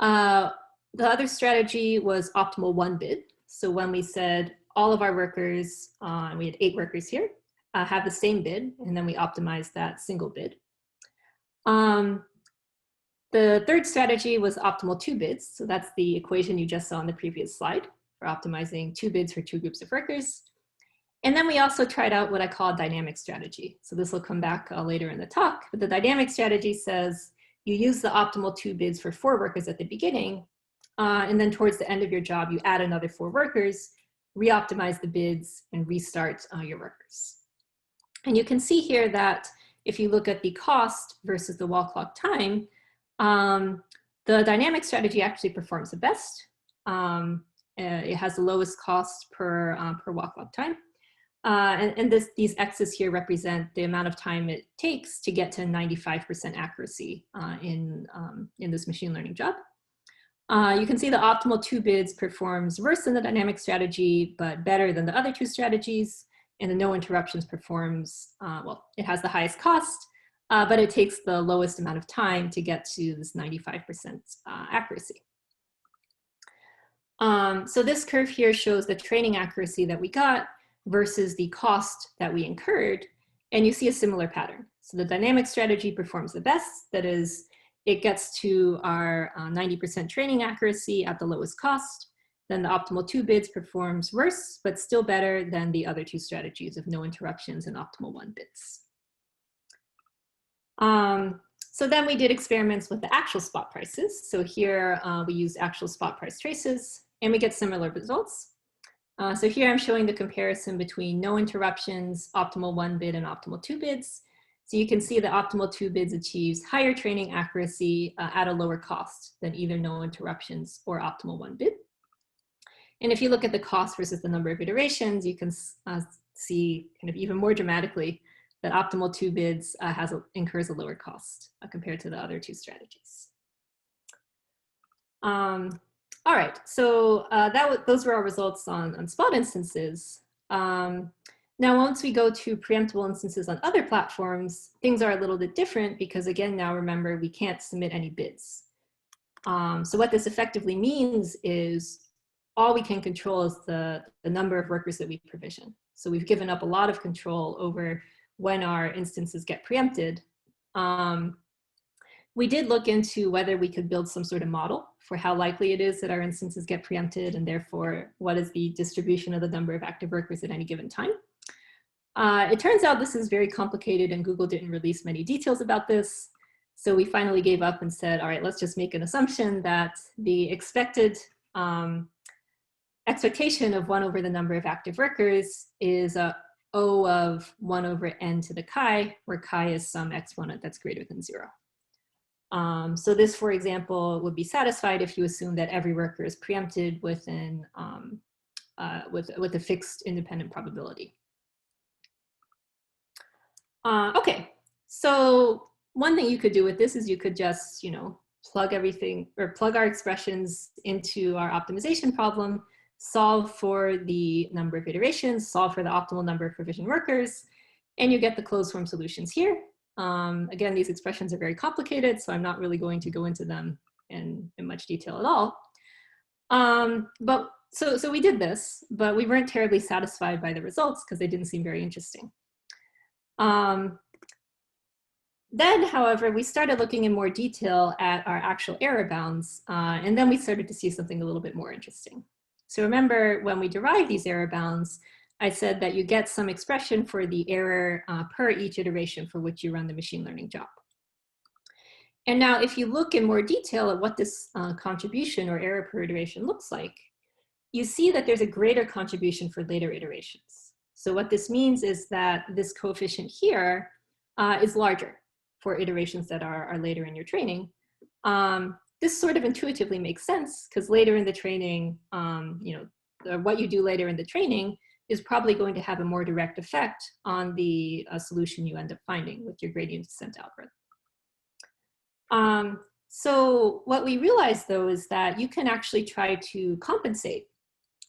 The other strategy was optimal 1 bid. So when we said all of our workers, and we had 8 workers here, have the same bid, and then we optimized that single bid. The third strategy was optimal 2 bids. So that's the equation you just saw on the previous slide for optimizing 2 bids for 2 groups of workers. And then we also tried out what I call a dynamic strategy. So this will come back later in the talk, but the dynamic strategy says you use the optimal 2 bids for 4 workers at the beginning, and then towards the end of your job, you add another 4 workers, re-optimize the bids, and restart your workers. And you can see here that if you look at the cost versus the wall clock time, the dynamic strategy actually performs the best. It has the lowest cost per wall clock time. And these X's here represent the amount of time it takes to get to 95% accuracy in this machine learning job. You can see the optimal 2 bids performs worse than the dynamic strategy, but better than the other 2 strategies. And the no interruptions performs, well, it has the highest cost, but it takes the lowest amount of time to get to this 95% accuracy. So this curve here shows the training accuracy that we got versus the cost that we incurred, and you see a similar pattern. So the dynamic strategy performs the best, that is, it gets to our 90% training accuracy at the lowest cost. Then the optimal 2 bids performs worse, but still better than the other 2 strategies of no interruptions and optimal 1 bids. So then we did experiments with the actual spot prices. So here we use actual spot price traces, and we get similar results. So here I'm showing the comparison between no interruptions, optimal 1 bid, and optimal 2 bids. So you can see the optimal 2 bids achieves higher training accuracy at a lower cost than either no interruptions or optimal 1 bid. And if you look at the cost versus the number of iterations, you can see kind of even more dramatically that optimal 2 bids incurs a lower cost compared to the other 2 strategies. All right, so those were our results on spot instances. Now, once we go to preemptible instances on other platforms, things are a little bit different because, again, now remember, we can't submit any bids. So what this effectively means is all we can control is the number of workers that we provision. So we've given up a lot of control over when our instances get preempted. We did look into whether we could build some sort of model for how likely it is that our instances get preempted, and therefore what is the distribution of the number of active workers at any given time. It turns out this is very complicated, and Google didn't release many details about this. So we finally gave up and said, all right, let's just make an assumption that the expected expectation of 1 over the number of active workers is O of 1 over n to the chi, where chi is some exponent that's greater than 0. So this, for example, would be satisfied if you assume that every worker is preempted with a fixed independent probability. Okay, so one thing you could do with this is you could just, plug everything or plug our expressions into our optimization problem, solve for the number of iterations, solve for the optimal number of provisioned workers, and you get the closed form solutions here. Again, these expressions are very complicated, so I'm not really going to go into them in much detail at all. So we did this, but we weren't terribly satisfied by the results because they didn't seem very interesting. Then, however, we started looking in more detail at our actual error bounds, and then we started to see something a little bit more interesting. So remember, when we derive these error bounds, I said that you get some expression for the error per each iteration for which you run the machine learning job. And now if you look in more detail at what this contribution or error per iteration looks like, you see that there's a greater contribution for later iterations. So what this means is that this coefficient here is larger for iterations that are later in your training. This sort of intuitively makes sense because later in the training, what you do later in the training is probably going to have a more direct effect on the solution you end up finding with your gradient descent algorithm. So what we realized, though, is that you can actually try to compensate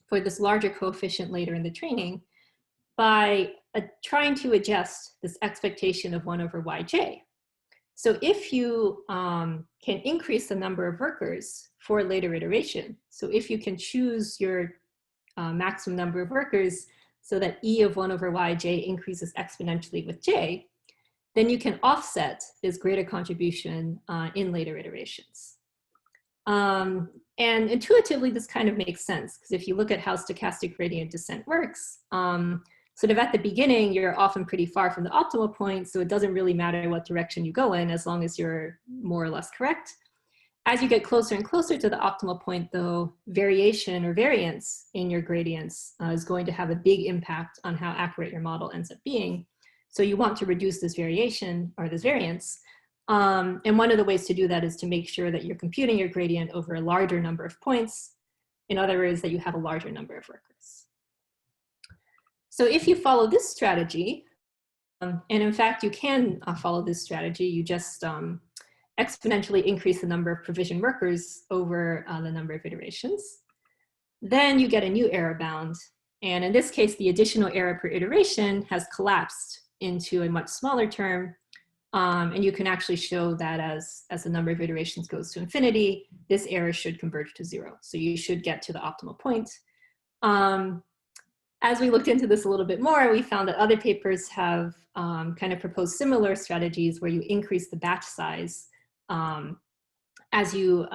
for this larger coefficient later in the training by trying to adjust this expectation of 1 over yj. So if you can increase the number of workers for a later iteration, so if you can choose your maximum number of workers so that E of 1 over yj increases exponentially with j, then you can offset this greater contribution in later iterations. And intuitively, this kind of makes sense, because if you look at how stochastic gradient descent works, sort of at the beginning, you're often pretty far from the optimal point, so it doesn't really matter what direction you go in as long as you're more or less correct. As you get closer and closer to the optimal point, though, variation or variance in your gradients is going to have a big impact on how accurate your model ends up being. So you want to reduce this variation or this variance. And one of the ways to do that is to make sure that you're computing your gradient over a larger number of points. In other words, that you have a larger number of workers. So if you follow this strategy, and in fact, you can follow this strategy, you just exponentially increase the number of provision workers over the number of iterations. Then you get a new error bound. And in this case, the additional error per iteration has collapsed into a much smaller term. And you can actually show that as the number of iterations goes to infinity, this error should converge to 0. So you should get to the optimal point. As we looked into this a little bit more, we found that other papers have kind of proposed similar strategies where you increase the batch size as you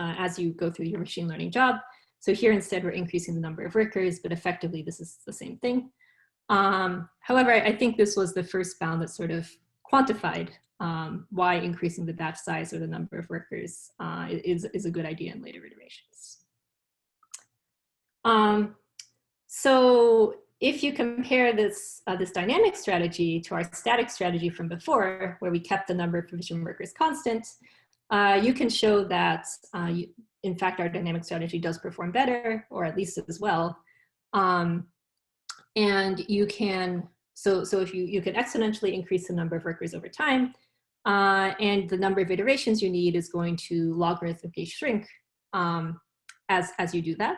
go through your machine learning job. So here instead we're increasing the number of workers, but effectively this is the same thing. However, I think this was the first bound that sort of quantified why increasing the batch size or the number of workers is a good idea in later iterations. So if you compare this, this dynamic strategy to our static strategy from before, where we kept the number of provision workers constant, you can show that, in fact, our dynamic strategy does perform better, or at least as well. And you can, so if you can exponentially increase the number of workers over time, and the number of iterations you need is going to logarithmically shrink as you do that.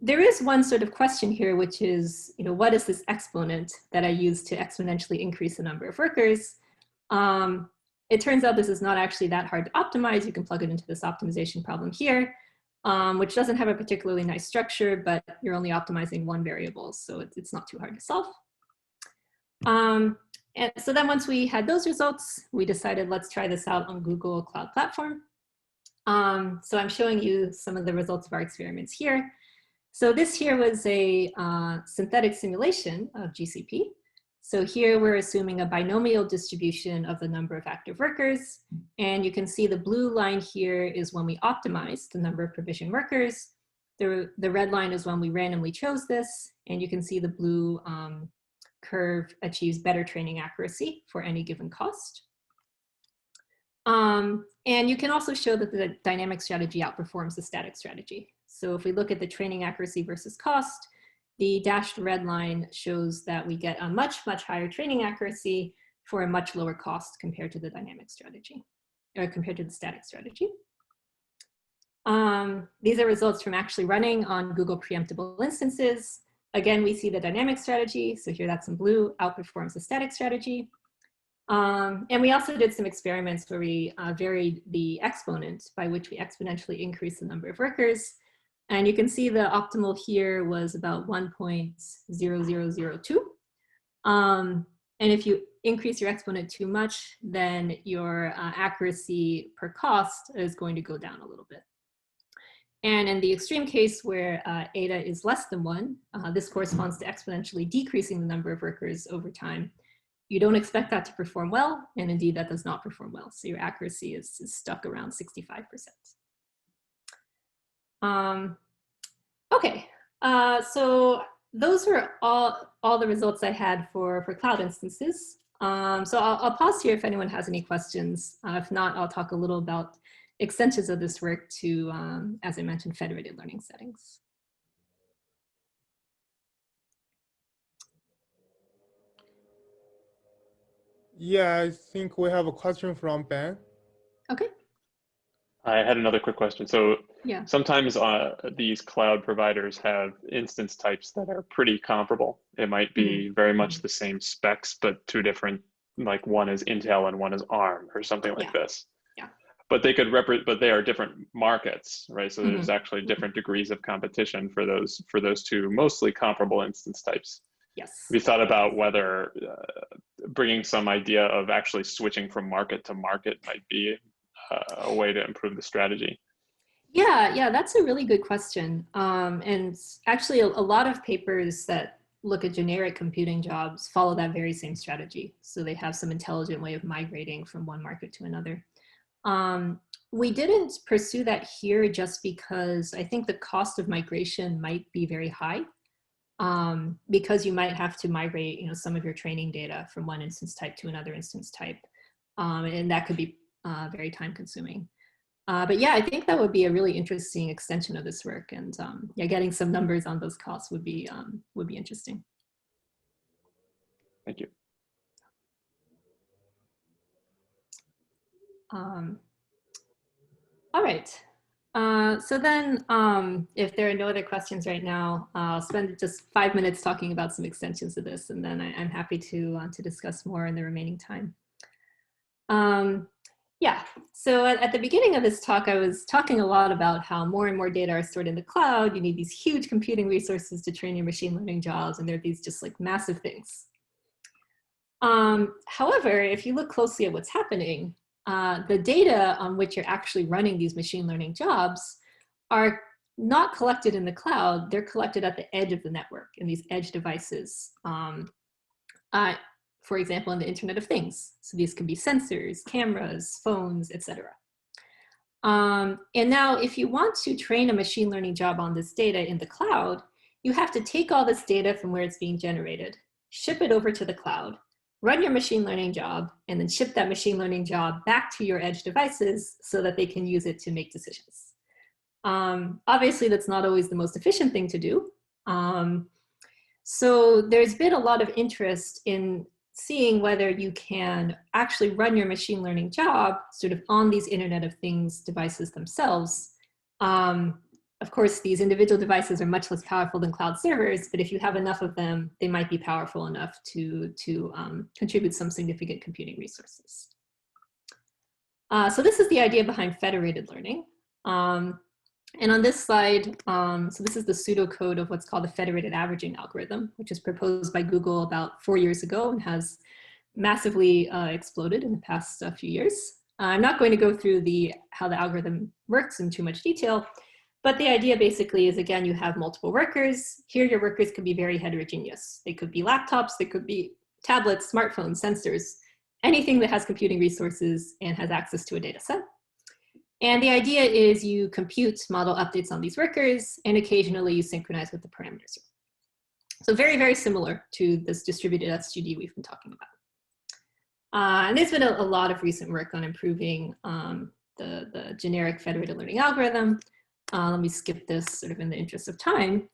There is one sort of question here, which is, what is this exponent that I use to exponentially increase the number of workers? It turns out this is not actually that hard to optimize. You can plug it into this optimization problem here, which doesn't have a particularly nice structure, but you're only optimizing one variable, so it's not too hard to solve. And so then once we had those results, we decided let's try this out on Google Cloud Platform. So I'm showing you some of the results of our experiments here. So this here was a synthetic simulation of GCP. So here we're assuming a binomial distribution of the number of active workers. And you can see the blue line here is when we optimized the number of provision workers. The red line is when we randomly chose this. And you can see the blue curve achieves better training accuracy for any given cost. And you can also show that the dynamic strategy outperforms the static strategy. So if we look at the training accuracy versus cost, the dashed red line shows that we get a much, much higher training accuracy for a much lower cost compared to the dynamic strategy, or compared to the static strategy. These are results from actually running on Google preemptible instances. Again, we see the dynamic strategy, so here that's in blue, outperforms the static strategy. And we also did some experiments where we varied the exponent by which we exponentially increase the number of workers. And you can see the optimal here was about 1.0002. And if you increase your exponent too much, then your accuracy per cost is going to go down a little bit. And in the extreme case where eta is less than 1, this corresponds to exponentially decreasing the number of workers over time. You don't expect that to perform well, and indeed that does not perform well. So your accuracy is stuck around 65%. Okay, so those were all the results I had for cloud instances. So I'll pause here if anyone has any questions. If not, I'll talk a little about extensions of this work to, as I mentioned, federated learning settings. Yeah, I think we have a question from Ben. Okay. I had another quick question. So yeah, sometimes these cloud providers have instance types that are pretty comparable. It might be very much the same specs, but two different, like one is Intel and one is ARM or something like this. Yeah. But they could but they are different markets, right? So there's actually different degrees of competition for those two mostly comparable instance types. Yes. We thought about whether bringing some idea of actually switching from market to market might be a way to improve the strategy. Yeah, that's a really good question. And actually a lot of papers that look at generic computing jobs follow that very same strategy. So they have some intelligent way of migrating from one market to another. We didn't pursue that here just because I think the cost of migration might be very high, because you might have to migrate, some of your training data from one instance type to another instance type, and that could be very time consuming. But yeah, I think that would be a really interesting extension of this work, and yeah, getting some numbers on those costs would be interesting. Thank you. All right. So then, if there are no other questions right now, I'll spend just 5 minutes talking about some extensions of this, and then I'm happy to discuss more in the remaining time. Yeah, so at the beginning of this talk, I was talking a lot about how more and more data are stored in the cloud. You need these huge computing resources to train your machine learning jobs, and they're these just like massive things. However, if you look closely at what's happening, the data on which you're actually running these machine learning jobs are not collected in the cloud. They're collected at the edge of the network in these edge devices. For example, in the Internet of Things. So these could be sensors, cameras, phones, etc. And now if you want to train a machine learning job on this data in the cloud, you have to take all this data from where it's being generated, ship it over to the cloud, run your machine learning job, and then ship that machine learning job back to your edge devices so that they can use it to make decisions. Obviously, that's not always the most efficient thing to do. So there's been a lot of interest in seeing whether you can actually run your machine learning job sort of on these Internet of Things devices themselves. Of course, these individual devices are much less powerful than cloud servers, but if you have enough of them, they might be powerful enough to contribute some significant computing resources. So this is the idea behind federated learning. And on this slide, so this is the pseudocode of what's called the federated averaging algorithm, which was proposed by Google about 4 years ago and has massively exploded in the past few years. I'm not going to go through how the algorithm works in too much detail, but the idea basically is, again, you have multiple workers. Here, your workers could be very heterogeneous. They could be laptops, they could be tablets, smartphones, sensors, anything that has computing resources and has access to a data set. And the idea is you compute model updates on these workers, and occasionally you synchronize with the parameters. So very, very similar to this distributed SGD we've been talking about. And there's been a lot of recent work on improving the generic federated learning algorithm. Let me skip this sort of in the interest of time.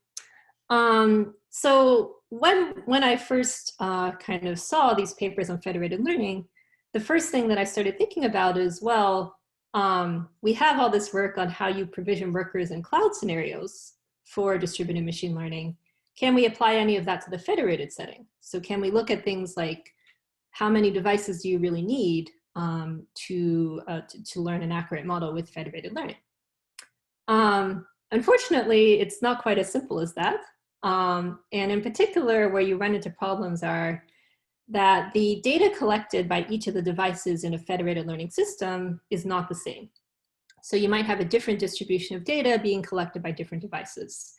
So when I first kind of saw these papers on federated learning, the first thing that I started thinking about is, well, we have all this work on how you provision workers in cloud scenarios for distributed machine learning. Can we apply any of that to the federated setting? So can we look at things like how many devices do you really need to learn an accurate model with federated learning? Unfortunately, it's not quite as simple as that. And in particular, where you run into problems are that the data collected by each of the devices in a federated learning system is not the same. So you might have a different distribution of data being collected by different devices.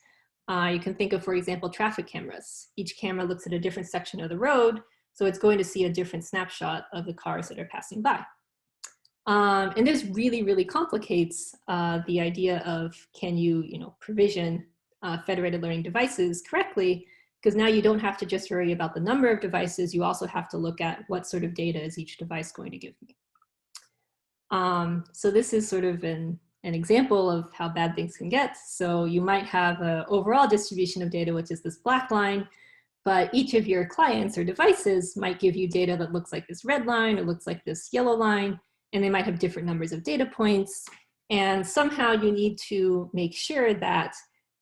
You can think of, for example, traffic cameras. Each camera looks at a different section of the road, so it's going to see a different snapshot of the cars that are passing by. And this really, really complicates the idea of can you provision federated learning devices correctly, because now you don't have to just worry about the number of devices, you also have to look at what sort of data is each device going to give me. So this is sort of an example of how bad things can get. So you might have an overall distribution of data, which is this black line, but each of your clients or devices might give you data that looks like this red line or looks like this yellow line, and they might have different numbers of data points. And somehow you need to make sure that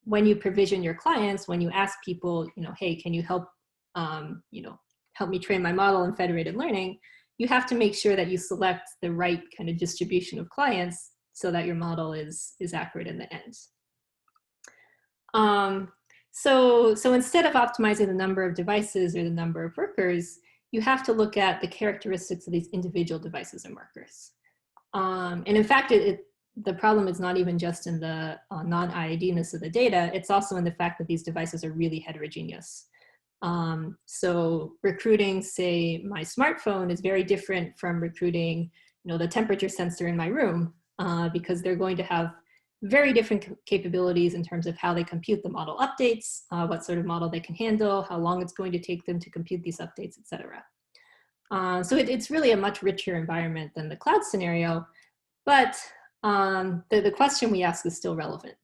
when you provision your clients, when you ask people, hey, can you help, help me train my model in federated learning, you have to make sure that you select the right kind of distribution of clients so that your model is accurate in the end. So instead of optimizing the number of devices or the number of workers, you have to look at the characteristics of these individual devices and workers. And in fact, the problem is not even just in the non-IID-ness of the data, it's also in the fact that these devices are really heterogeneous. So recruiting, say, my smartphone is very different from recruiting, the temperature sensor in my room, because they're going to have very different capabilities in terms of how they compute the model updates, what sort of model they can handle, how long it's going to take them to compute these updates, et cetera. So it's really a much richer environment than the cloud scenario, but the question we ask is still relevant.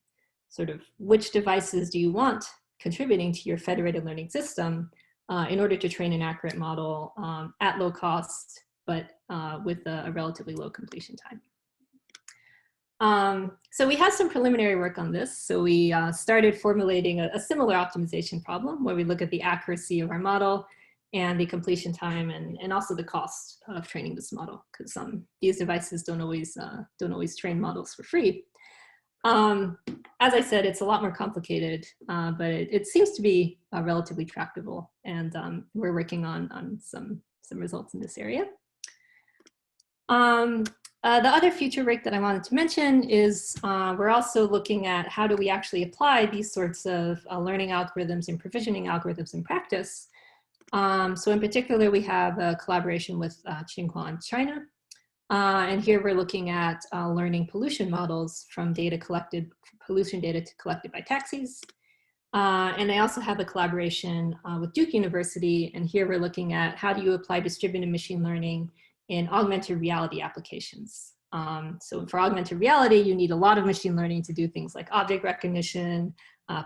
Sort of which devices do you want contributing to your federated learning system in order to train an accurate model at low cost, but with a relatively low completion time. So we have some preliminary work on this. So we started formulating a similar optimization problem where we look at the accuracy of our model and the completion time and also the cost of training this model, because these devices don't always train models for free. As I said, it's a lot more complicated, but it seems to be relatively tractable, and we're working on some results in this area. The other future work that I wanted to mention is we're also looking at how do we actually apply these sorts of learning algorithms and provisioning algorithms in practice. So in particular, we have a collaboration with Tsinghua in China. And here we're looking at learning pollution models from pollution data collected by taxis. And I also have a collaboration with Duke University. And here we're looking at how do you apply distributed machine learning in augmented reality applications. So for augmented reality, you need a lot of machine learning to do things like object recognition,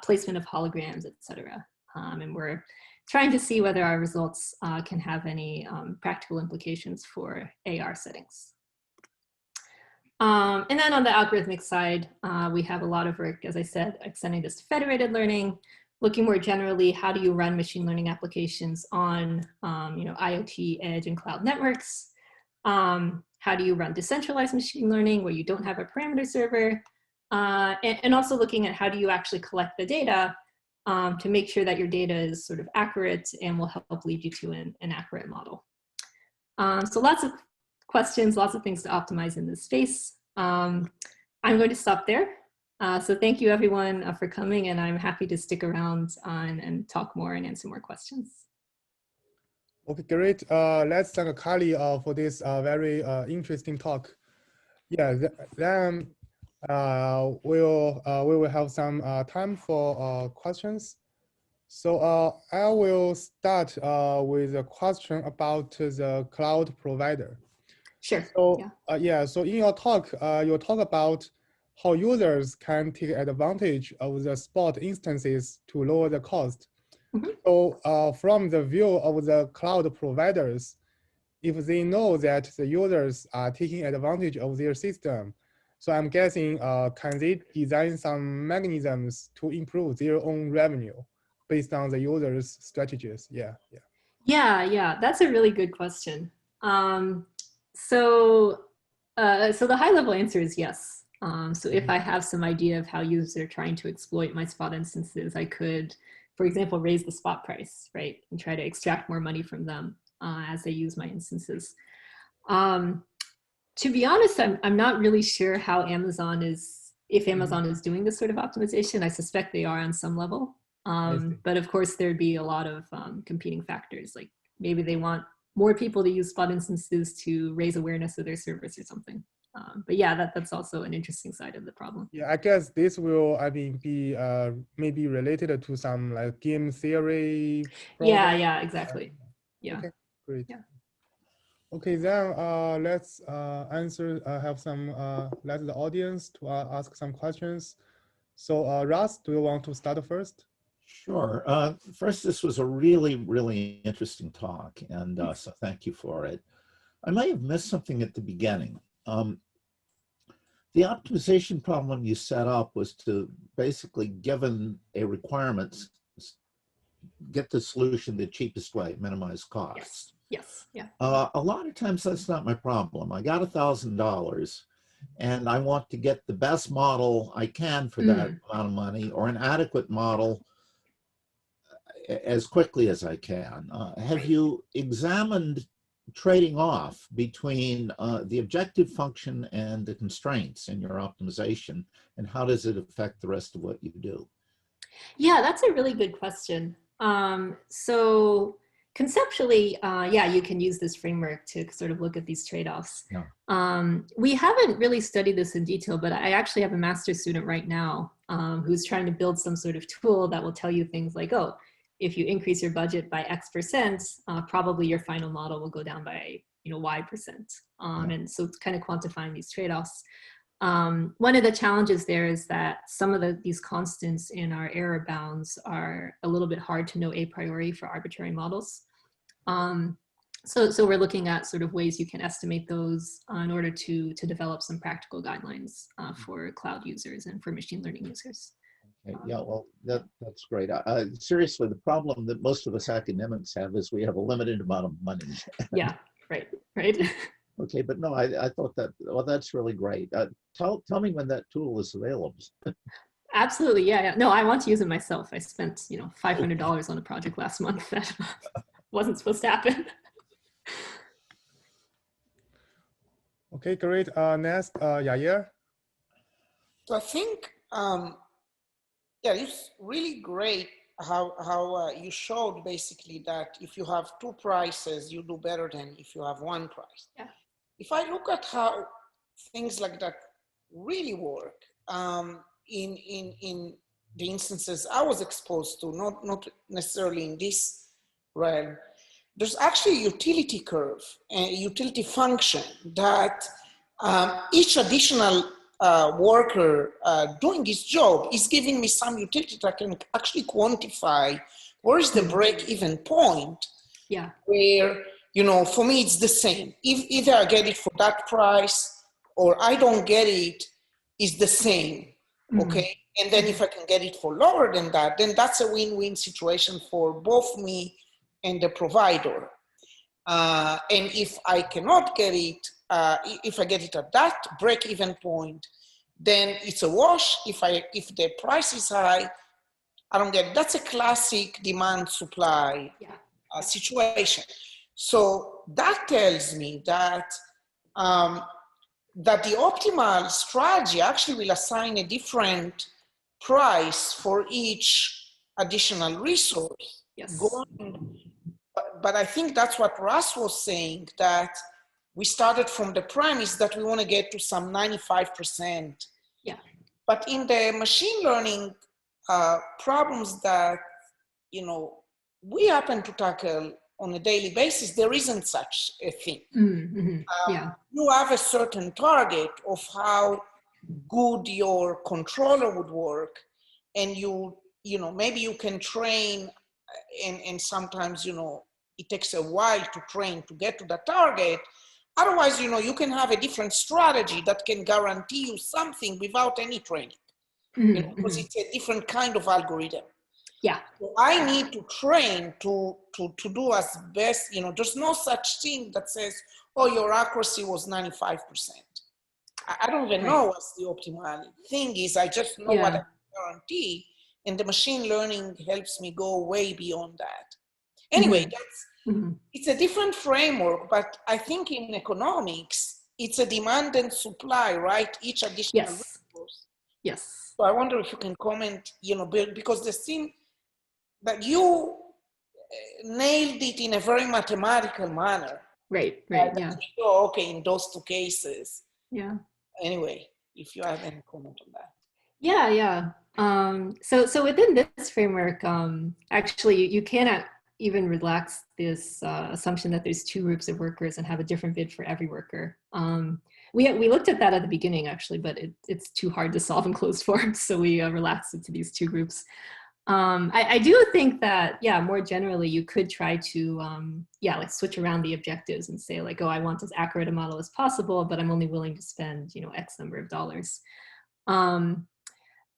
placement of holograms, et cetera. And we're trying to see whether our results can have any practical implications for AR settings. And then on the algorithmic side, we have a lot of work, as I said, extending this to federated learning, looking more generally, how do you run machine learning applications on IoT, edge, and cloud networks? How do you run decentralized machine learning where you don't have a parameter server? And also looking at how do you actually collect the data to make sure that your data is sort of accurate and will help lead you to an accurate model. So lots of questions, lots of things to optimize in this space. I'm going to stop there. So thank you everyone for coming, and I'm happy to stick around and talk more and answer more questions. Okay, great. Let's thank Carlee for this very interesting talk. Yeah, then we will have some time for questions. So I will start with a question about the cloud provider. Sure. So so in your talk, you talk about how users can take advantage of the spot instances to lower the cost. Mm-hmm. So from the view of the cloud providers, if they know that the users are taking advantage of their system, so I'm guessing, can they design some mechanisms to improve their own revenue based on the users' strategies? Yeah, that's a really good question. So the high level answer is yes. So if I have some idea of how users are trying to exploit my spot instances, I could, for example, raise the spot price, right? And try to extract more money from them as they use my instances. To be honest, I'm not really sure how if Amazon is doing this sort of optimization. I suspect they are on some level. But of course, there'd be a lot of competing factors. Like maybe they want more people to use spot instances to raise awareness of their service or something. But yeah, that's also an interesting side of the problem. Yeah, I guess this will, be maybe related to some like game theory problem. Yeah, exactly. Yeah. Okay, great. Yeah. Okay, then let's have some, let the audience to ask some questions. So Russ, do you want to start first? Sure. First, this was a really, really interesting talk, and so thank you for it. I might have missed something at the beginning. The optimization problem you set up was to basically, given a requirement, get the solution the cheapest way, minimize costs. Yes. Yeah. A lot of times that's not my problem. I got $1,000 and I want to get the best model I can for that amount of money, or an adequate model as quickly as I can. Have you examined trading off between the objective function and the constraints in your optimization, and how does it affect the rest of what you do? Yeah, that's a really good question. So conceptually, yeah, you can use this framework to sort of look at these trade-offs. Yeah. We haven't really studied this in detail, but I actually have a master's student right now who's trying to build some sort of tool that will tell you things like, oh, if you increase your budget by X%, probably your final model will go down by Y%. And so it's kind of quantifying these trade-offs. One of the challenges there is that some of these constants in our error bounds are a little bit hard to know a priori for arbitrary models. So we're looking at sort of ways you can estimate those in order to develop some practical guidelines for cloud users and for machine learning users. Okay. Yeah, well, that's great. Seriously, the problem that most of us academics have is we have a limited amount of money. Yeah, right. Okay, but no, I thought that, well, that's really great. Tell me when that tool is available. Absolutely, yeah. No, I want to use it myself. I spent, $500 on a project last month that wasn't supposed to happen. Okay, great. Next, Yair. So I think, yeah, it's really great how you showed basically that if you have two prices, you do better than if you have one price. Yeah. If I look at how things like that really work in the instances I was exposed to, not necessarily in this realm, there's actually a utility curve, a utility function that each additional worker doing his job is giving me some utility that I can actually quantify where is the break-even point. Yeah. Where, for me, it's the same. If either I get it for that price or I don't get it, it's the same, okay? And then if I can get it for lower than that, then that's a win-win situation for both me and the provider. And if I cannot get it, if I get it at that break-even point, then it's a wash. If the price is high, I don't get it. That's a classic demand-supply situation. So that tells me that that the optimal strategy actually will assign a different price for each additional resource. Yes. But I think that's what Russ was saying, that we started from the premise that we want to get to some 95%. Yeah. But in the machine learning problems that, we happen to tackle on a daily basis, there isn't such a thing. Yeah. You have a certain target of how good your controller would work, and maybe you can train, and sometimes, it takes a while to train to get to the target. Otherwise, you can have a different strategy that can guarantee you something without any training, because it's a different kind of algorithm. Yeah. So I need to train to do as best, there's no such thing that says, oh, your accuracy was 95%. I don't even know what the optimal thing is. I just know what I can guarantee. And the machine learning helps me go way beyond that. Anyway, it's a different framework, but I think in economics, it's a demand and supply, right? Each additional resource. Yes. So I wonder if you can comment, because the thing that you nailed it in a very mathematical manner. Right, yeah. Okay, in those two cases. Yeah. Anyway, if you have any comment on that. Yeah. So within this framework, actually, you cannot even relax this assumption that there's two groups of workers and have a different bid for every worker. We looked at that at the beginning, actually, but it's too hard to solve in closed form, so we relaxed it to these two groups. I do think that, more generally, you could try to, like switch around the objectives and say like, oh, I want as accurate a model as possible, but I'm only willing to spend, X number of dollars.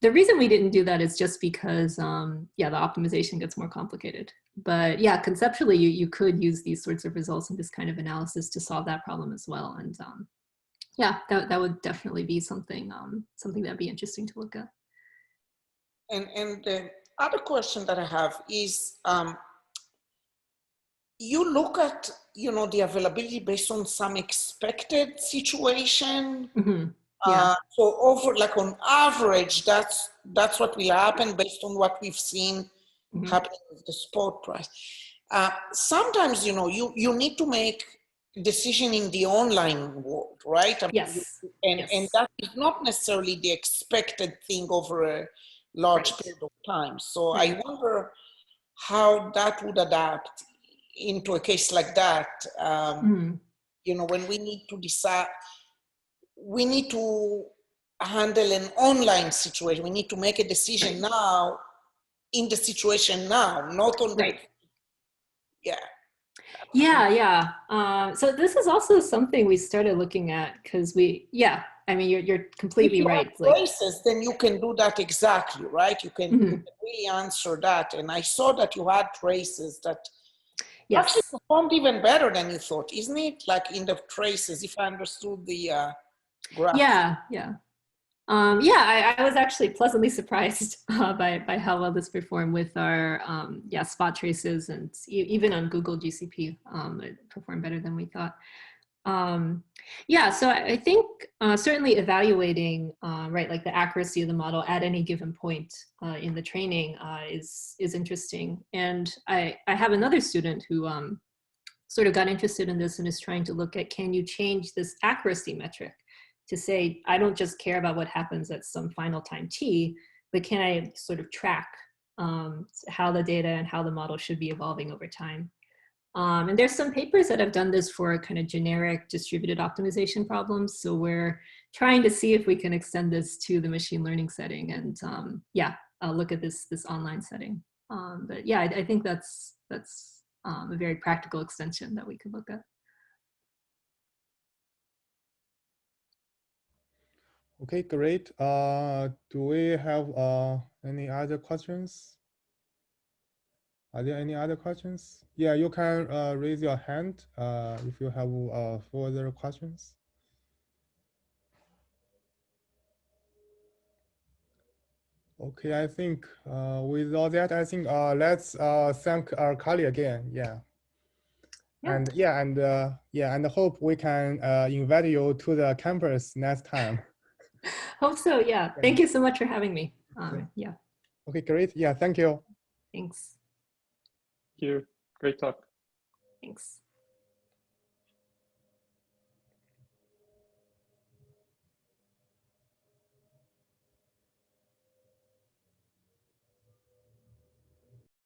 The reason we didn't do that is just because, the optimization gets more complicated. But conceptually, you could use these sorts of results in this kind of analysis to solve that problem as well. And that would definitely be something that'd be interesting to look at. And other question that I have is, you look at, you know, the availability based on some expected situation. Mm-hmm. Yeah. So over, like on average, that's what will happen based on what we've seen happening with the spot price. Sometimes, you know, you need to make decision in the online world, right? I mean, Yes. And that is not necessarily the expected thing over a large period of time. So I wonder how that would adapt into a case like that. You know, when we need to decide, we need to handle an online situation. We need to make a decision now, in the situation now, not on the, So this is also something we started looking at because I mean, you're completely right. If you have traces, then you can do that exactly, right? You can, you can really answer that. And I saw that you had traces that actually performed even better than you thought, isn't it? Like in the traces, if I understood the graph. I was actually pleasantly surprised by how well this performed with our spot traces, and even on Google GCP, it performed better than we thought. So I think certainly evaluating like the accuracy of the model at any given point in the training is interesting. And I have another student who sort of got interested in this and is trying to look at, can you change this accuracy metric to say, I don't just care about what happens at some final time t, but can I sort of track how the data and how the model should be evolving over time. And there's some papers that have done this for kind of generic distributed optimization problems. So we're trying to see if we can extend this to the machine learning setting and look at this online setting. I think that's a very practical extension that we could look at. Okay, great. Do we have any other questions? Are there any other questions? Yeah, you can raise your hand if you have further questions. Okay, I think with all that, I think let's thank our Carlee again. And hope we can invite you to the campus next time. Hope so, yeah. Thank you so much for having me. Okay, great. Yeah, thank you. Thanks. Thank you. Great talk. Thanks.